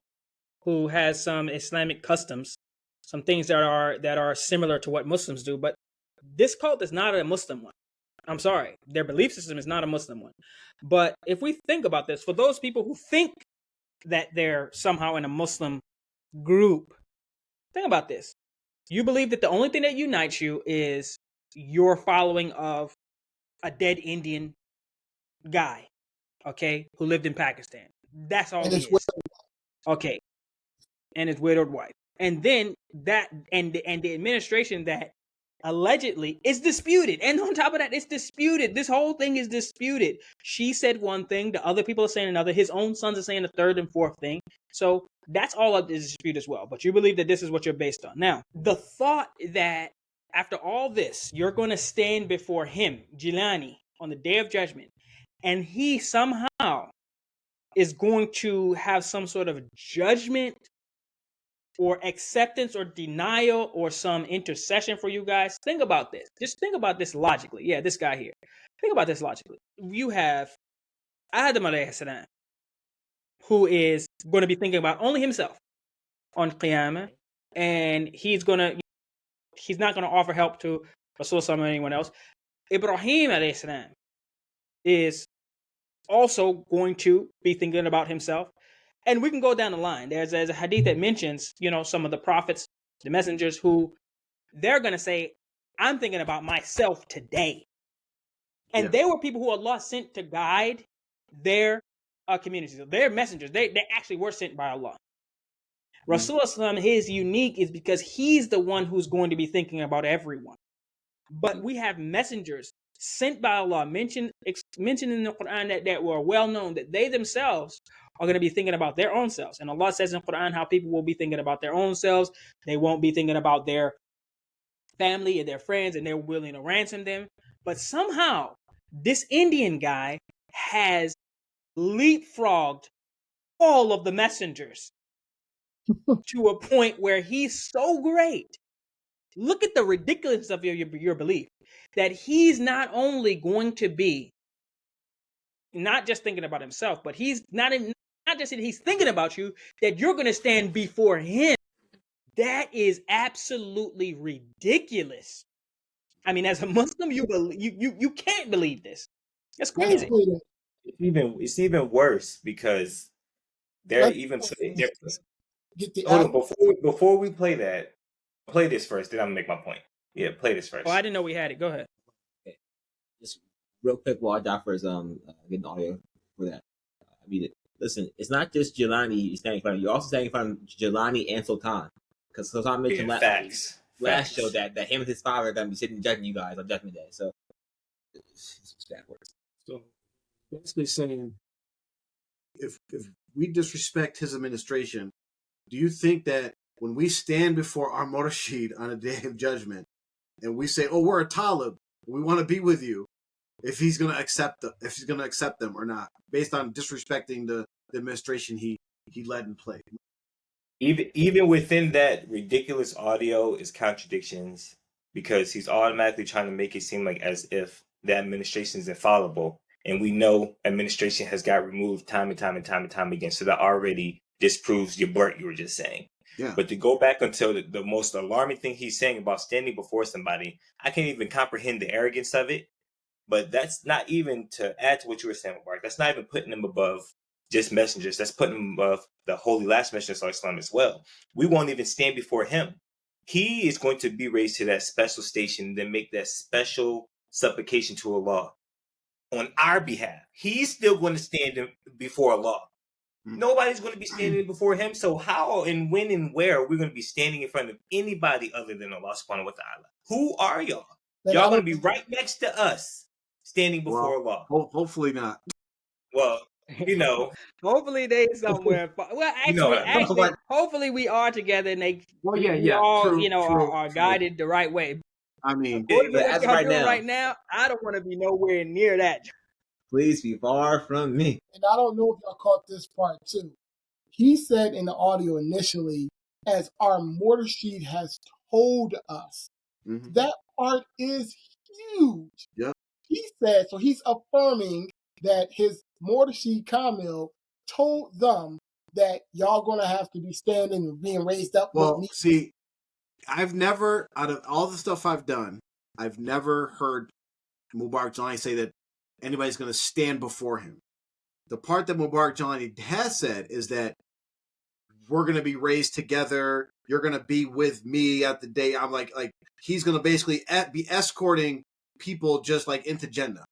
who has some Islamic customs, some things that are similar to what Muslims do. But this cult is not a Muslim one. I'm sorry. Their belief system is not a Muslim one. But if we think about this, for those people who think that they're somehow in a Muslim group, think about this. You believe that the only thing that unites you is your following of a dead Indian guy, okay, who lived in Pakistan. That's all And he it's is. Okay. And his widowed wife. And then that and the administration that allegedly is disputed. And on top of that, it's disputed. This whole thing is disputed. She said one thing, the other people are saying another. His own sons are saying the third and fourth thing. So that's all of the dispute as well. But you believe that this is what you're based on. Now, the thought that after all this, you're going to stand before him, Jilani, on the day of judgment, and he somehow is going to have some sort of judgment or acceptance or denial or some intercession for you guys. Think about this. Just think about this logically. Yeah, this guy here. Think about this logically. You have Adam alayhi salam, who is going to be thinking about only himself on Qiyamah, and he's not going to offer help to Rasulullah or anyone else. Ibrahim alayhi salam is also going to be thinking about himself. And we can go down the line. There's a hadith that mentions, some of the prophets, the messengers, who they're going to say, I'm thinking about myself today. And they were people who Allah sent to guide their communities. Their messengers, they actually were sent by Allah. Rasulullah, his unique is because he's the one who's going to be thinking about everyone. But we have messengers sent by Allah, mentioned in the Quran that were well known, that they themselves are going to be thinking about their own selves. And Allah says in the Quran how people will be thinking about their own selves. They won't be thinking about their family and their friends, and they're willing to ransom them. But somehow, this Indian guy has leapfrogged all of the messengers to a point where he's so great. Look at the ridiculousness of your belief that he's not only going to be not just thinking about himself, but he's not just that he's thinking about you, that you're going to stand before him. That is absolutely ridiculous. I mean, as a Muslim, you can't believe this. That's crazy. It's even worse because they're even hold on, before we play that. Play this first, then I'm gonna make my point. Yeah, play this first. Oh, I didn't know we had it. Go ahead. Okay. Just real quick while Jaffer's getting audio for that. I mean, listen, it's not just Jelani standing in front of you. You're also standing in front of Jelani and Sultan, because Sultan mentioned last show that him and his father are gonna be sitting judging you guys on Judgment Day. So it's backwards. So basically saying, if we disrespect his administration, do you think that when we stand before our Murshid on a day of judgment and we say, "Oh, we're a Talib, we want to be with you," if he's going to accept them or not, based on disrespecting the administration he led and played? Even within that ridiculous audio is contradictions, because he's automatically trying to make it seem like as if the administration is infallible, and we know administration has got removed time and time again. So that already disproves your Bert you were just saying. Yeah. But to go back until the most alarming thing he's saying about standing before somebody, I can't even comprehend the arrogance of it. But that's not even to add to what you were saying, Mubarak. That's not even putting him above just messengers. That's putting him above the holy last messenger of Islam as well. We won't even stand before him. He is going to be raised to that special station and then make that special supplication to Allah on our behalf. He's still going to stand before Allah. Nobody's going to be standing before him. So how and when and where are we going to be standing in front of anybody other than Allah subhanahu wa ta'ala? Who are y'all? Then Y'all I gonna don't. be right next to us, standing before Allah. Hopefully not. Well, you know, Hopefully they somewhere. Well, you know actually, what I mean. hopefully we are together and Well, we all, true, are guided the right way. I mean, According to But what as of y'all right doing now, right now, I don't want to be nowhere near that. please be far from me. And I don't know if y'all caught this part too. He said in the audio initially, as our mortar sheet has told us. mhm. That part is huge. Yep. He said, so he's affirming that his mortar sheet Kamil told them that y'all gonna have to be standing and being raised up. Well, see, I've never, out of all the stuff I've done, I've never heard Mubarak Johnny say that anybody's going to stand before him. The part that Mubarak Johnny has said is that we're going to be raised together. You're going to be with me at the day. I'm like he's going to basically be escorting people just like into Jannah.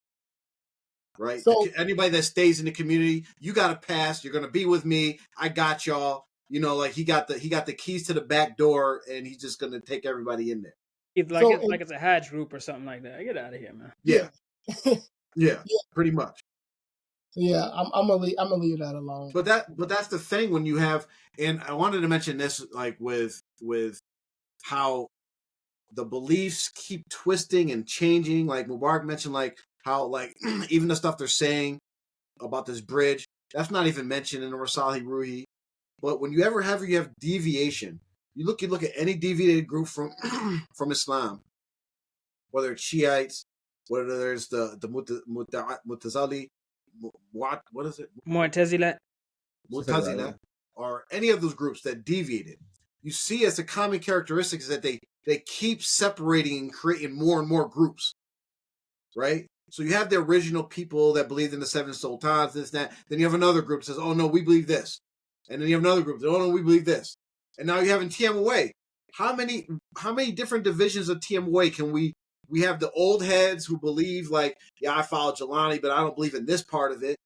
Right? So, anybody that stays in the community, you got to pass. You're going to be with me. I got y'all. You know, like he got the keys to the back door, and he's just going to take everybody in there. It's like, it's a Hajj group or something like that. Get out of here, man. Yeah. Yeah, pretty much. Yeah, I'm gonna leave that alone. But that's the thing when you have, and I wanted to mention this, like with how the beliefs keep twisting and changing. Like Mubarak mentioned, like how like even the stuff they're saying about this bridge, that's not even mentioned in the Rasali Ruhi. But when you have deviation, you look at any deviated group from from Islam, whether it's Shiites, whether there's the Mutazali, what is it? Mu'tazila, or any of those groups that deviated. You see as a common characteristic is that they keep separating and creating more and more groups, right? So you have the original people that believed in the seven sultans, this, that. Then you have another group that says, oh no, we believe this. And then you have another group that, oh no, we believe this. And now you have in TMOA. How many different divisions of TMOA can we have? The old heads who believe like, yeah, I follow Jelani, but I don't believe in this part of it.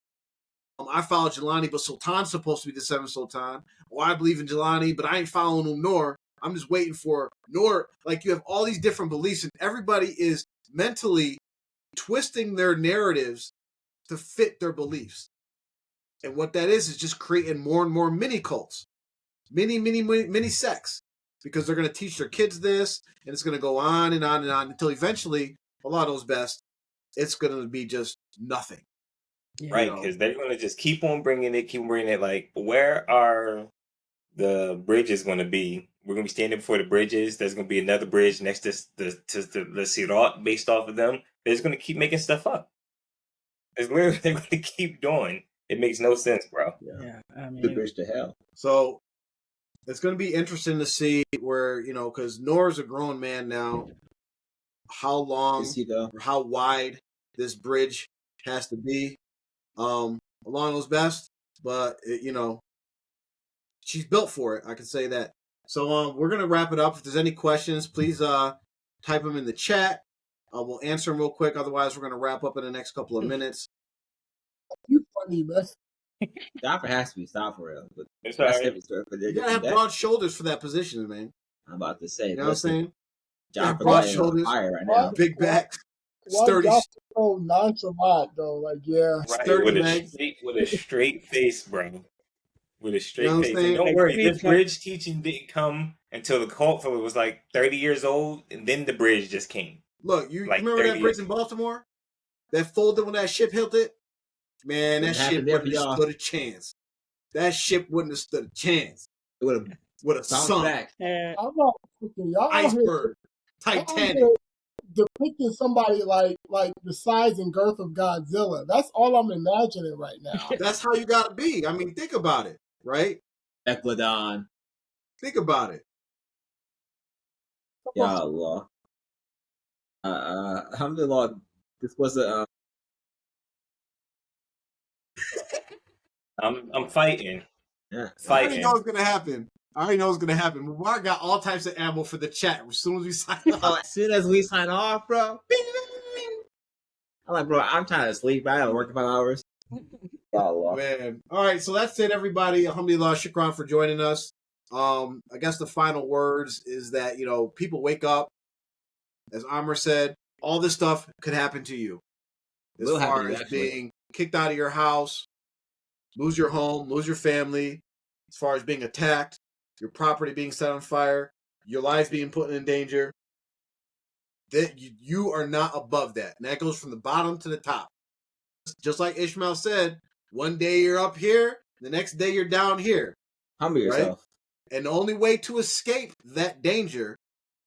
I follow Jelani, but Sultan's supposed to be the seventh Sultan. Or I believe in Jelani, but I ain't following him Noor. I'm just waiting for Noor. Like you have all these different beliefs, and everybody is mentally twisting their narratives to fit their beliefs. And what that is just creating more and more mini cults, mini sects, because they're going to teach their kids this, and it's going to go on and on and on until eventually, Allah knows best, it's going to be just nothing. Yeah. Right, because they're going to just keep on bringing it. Like, where are the bridges going to be? We're going to be standing before the bridges. There's going to be another bridge next to the Sirat based off of them. They're just going to keep making stuff up. It's literally they're going to keep doing. It makes no sense, bro. Yeah, I The mean, bridge to hell. So it's going to be interesting to see where, because Noor's a grown man now, how long or how wide this bridge has to be. Allah knows best, but she's built for it. I can say that. So we're gonna wrap it up. If there's any questions, please type them in the chat. We'll answer them real quick. Otherwise, we're gonna wrap up in the next couple of minutes. You funny, man. Stop has to be stop for real. But It's that's all right. different. You gotta have broad shoulders for that position, man. I'm about to say, You know what I'm saying? John broad Fry is shoulders, on fire right now. big back, Why sturdy, y'all so nonchalant though? Like, yeah. Right, sturdy legs. with a straight face, bro. With a straight You know what I'm face. saying? And don't Like, worry, please this come- bridge teaching didn't come until the cult fellow was like 30 years old, and then the bridge just came. Look, you Like remember 30 that bridge years. in Baltimore? That folded when that ship hit it? Man, that What ship happened there wouldn't for have y'all? stood a chance. That ship wouldn't have stood a chance. It would have With a bounced sunk back. I'm not thinking y'all out here iceberg, Titanic. depicting somebody like the size and girth of Godzilla. That's all I'm imagining right now. That's how you gotta be. I mean, think about it, right? Ecladon. Think about it. Ya Allah. Alhamdulillah, this was a I'm fighting. yeah. I already Fighting. know what's gonna happen. Mubarak got all types of ammo for the chat as soon as we sign Oh, up. as soon as we sign off, bro. I'm like, bro, I'm trying to sleep. I gotta work in 5 hours. Ya Allah. Man. All right, so that's it, everybody. Alhamdulillah, shukran for joining us. I guess the final words is that, people wake up. As Amr said, all this stuff could happen to you. As Will happen far to you, as actually. being kicked out of your house, lose your home, lose your family, as far as being attacked, your property being set on fire, your life being put in danger, that you are not above that. And that goes from the bottom to the top. Just like Ishmael said, one day you're up here, the next day you're down here. Humble yourself. And the only way to escape that danger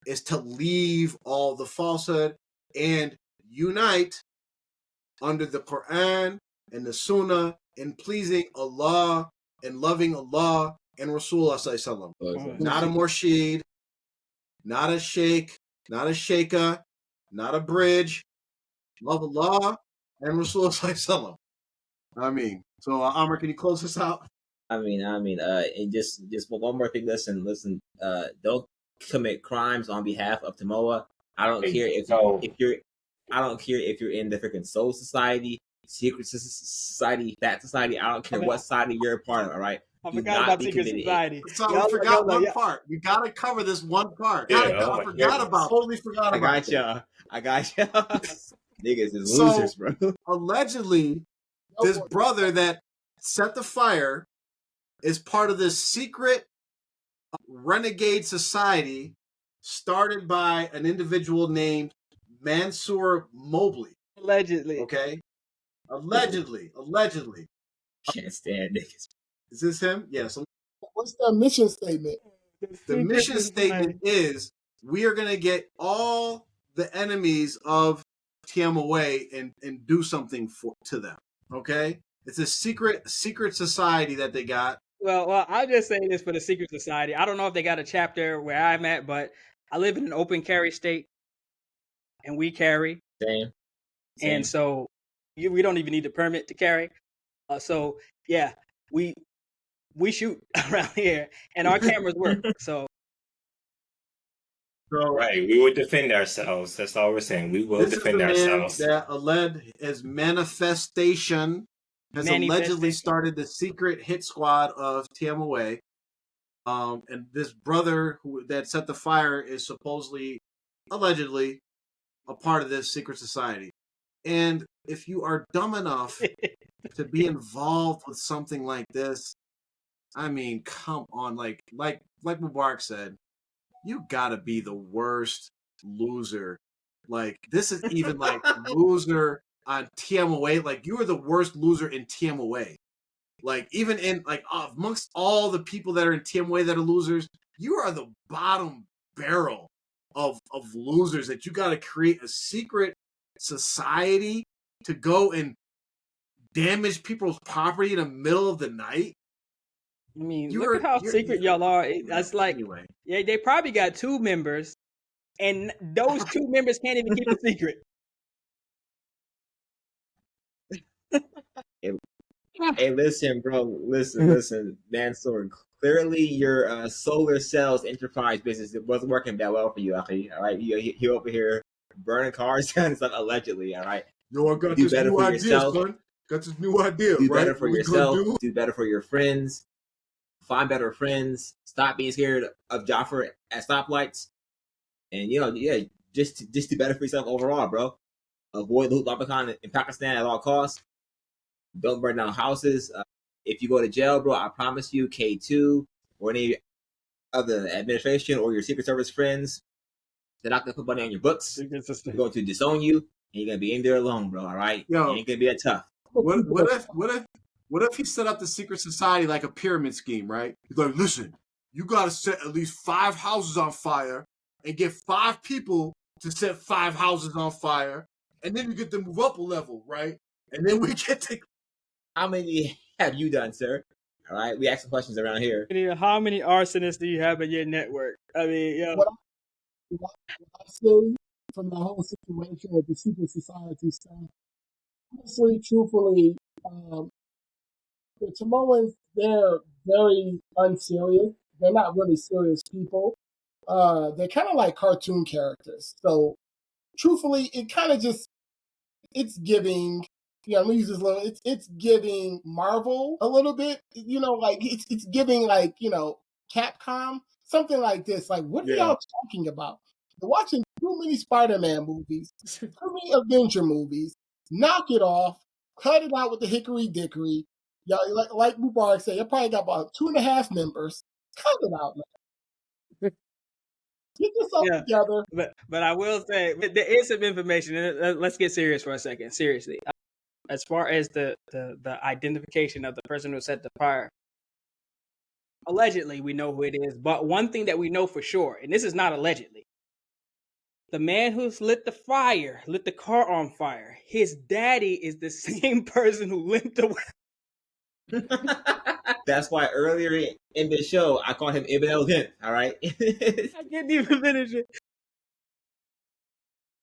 is to leave all the falsehood and unite under the Quran and the Sunnah in pleasing Allah and loving Allah and Rasulullah sallallahu alaihi wasallam. Not a murshid, not a sheikh, not a sheikha, not a bridge. Love Allah and Rasulullah sallallahu alaihi wasallam. So Amr, can you close this out? And just one more thing. Listen. Don't commit crimes on behalf of Tmoa. I don't care if you're in the freaking Soul Society, Secret Society, Fat Society. I don't care what side you're a part of. All right. I forgot about Secret Society. So we forgot one part. We gotta cover this one part. I totally forgot about it. I got y'all. Niggas is losers, bro. Allegedly, this brother that set the fire is part of this secret renegade society started by an individual named Mansour Mobley. Allegedly. Okay? Allegedly. Can't stand niggas. Is this him? Yes. What's the mission statement? The mission statement is we are going to get all the enemies of Tmoa and do something to them. Okay? It's a secret society that they got. Well, I'll just say this for the Secret Society. I don't know if they got a chapter where I'm at, but I live in an open carry state, and we carry. Same. And so we don't even need a permit to carry. So yeah, we shoot around here, and our cameras work. So right, we will defend ourselves. That's all we're saying. We will defend ourselves. That alleged as manifestation has allegedly started the secret hit squad of Tmoa. And this brother that set the fire is supposedly, allegedly, a part of this secret society. And if you are dumb enough to be involved with something like this, come on, like Mubarak said, you gotta be the worst loser. Like, this is even like loser on Tmoa. Like, you are the worst loser in Tmoa. Like, even in amongst all the people that are in Tmoa that are losers, you are the bottom barrel of losers that you gotta create a secret society to go and damage people's property in the middle of the night. Look at how secret y'all are. That's like, yeah, they probably got 2 members, and those 2 members can't even keep a secret. Hey, listen, bro. Listen, Mansour. Clearly, your solar cells enterprise business wasn't working that well for you, Aki. All right, you over here burning cars down and stuff allegedly. All right. Yo, I got this new idea, son. Got this new idea. Do better for yourself. Do better for your friends. Find better friends. Stop being scared of Jafar at stoplights. And just do better for yourself overall, bro. Avoid loot Leprechaun in Pakistan at all costs. Don't burn down houses. If you go to jail, bro, I promise you, K2 or any of the administration or your Secret Service friends, they're not gonna put money on your books. They're going to disown you, and you're gonna be in there alone, bro. All right, you ain't gonna be that tough. What if he set up the secret society like a pyramid scheme, right? He's like, listen, you gotta set at least 5 houses on fire and get 5 people to set 5 houses on fire, and then you get to move up a level, right? And then we get to. How many have you done, sir? All right, we ask some questions around here. How many arsonists do you have in your network? What I say from the whole situation with the secret society stuff, honestly, truthfully, the Tmoans, they're very unserious. They're not really serious people. They're kind of like cartoon characters. So, truthfully, it kind of just, it's giving. Yeah, I'm gonna use this little. It's giving Marvel a little bit. Like it's giving like Capcom, something like this. Like, what are y'all talking about? You're too many Spider-Man movies, too many adventure movies. Knock it off. Cut it out with the hickory dickory. Yeah, like Mubarak said, you probably got about 2.5 members. Cut it out, man. Get yourself together. But I will say there is some information. And let's get serious for a second. Seriously, as far as the identification of the person who set the fire, allegedly we know who it is. But one thing that we know for sure, and this is not allegedly, the man who's lit the fire, lit the car on fire. His daddy is the same person who lit the. That's why earlier in the show I called him Ibn El-Hint. All right. I can't even finish it.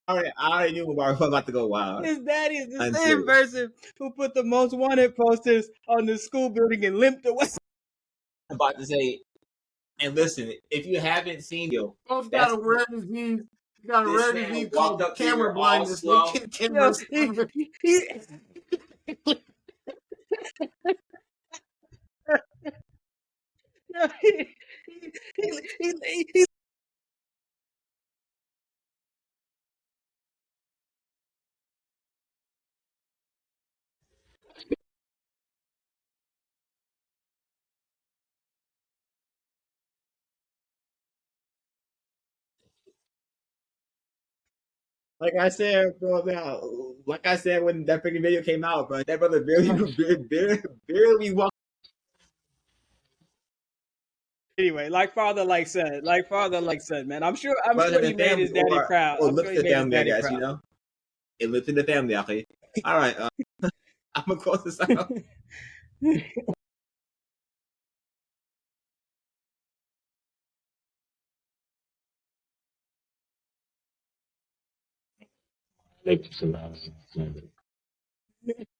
I already knew Mubarak was about to go wild. His daddy is the same person who put the most wanted posters on the school building and limped away. I'm about to say, and listen, if you haven't seen yo, Both got a rare disease. You got a rare disease called camera blindness. He like I said, bro, like I said when that freaking video came out, bro, that brother barely walked. Anyway, like father, like son, man. I'm sure he made his daddy proud. Or look at the family, I guess, you know. It lived in the family, okay. All right, I'm gonna close this out.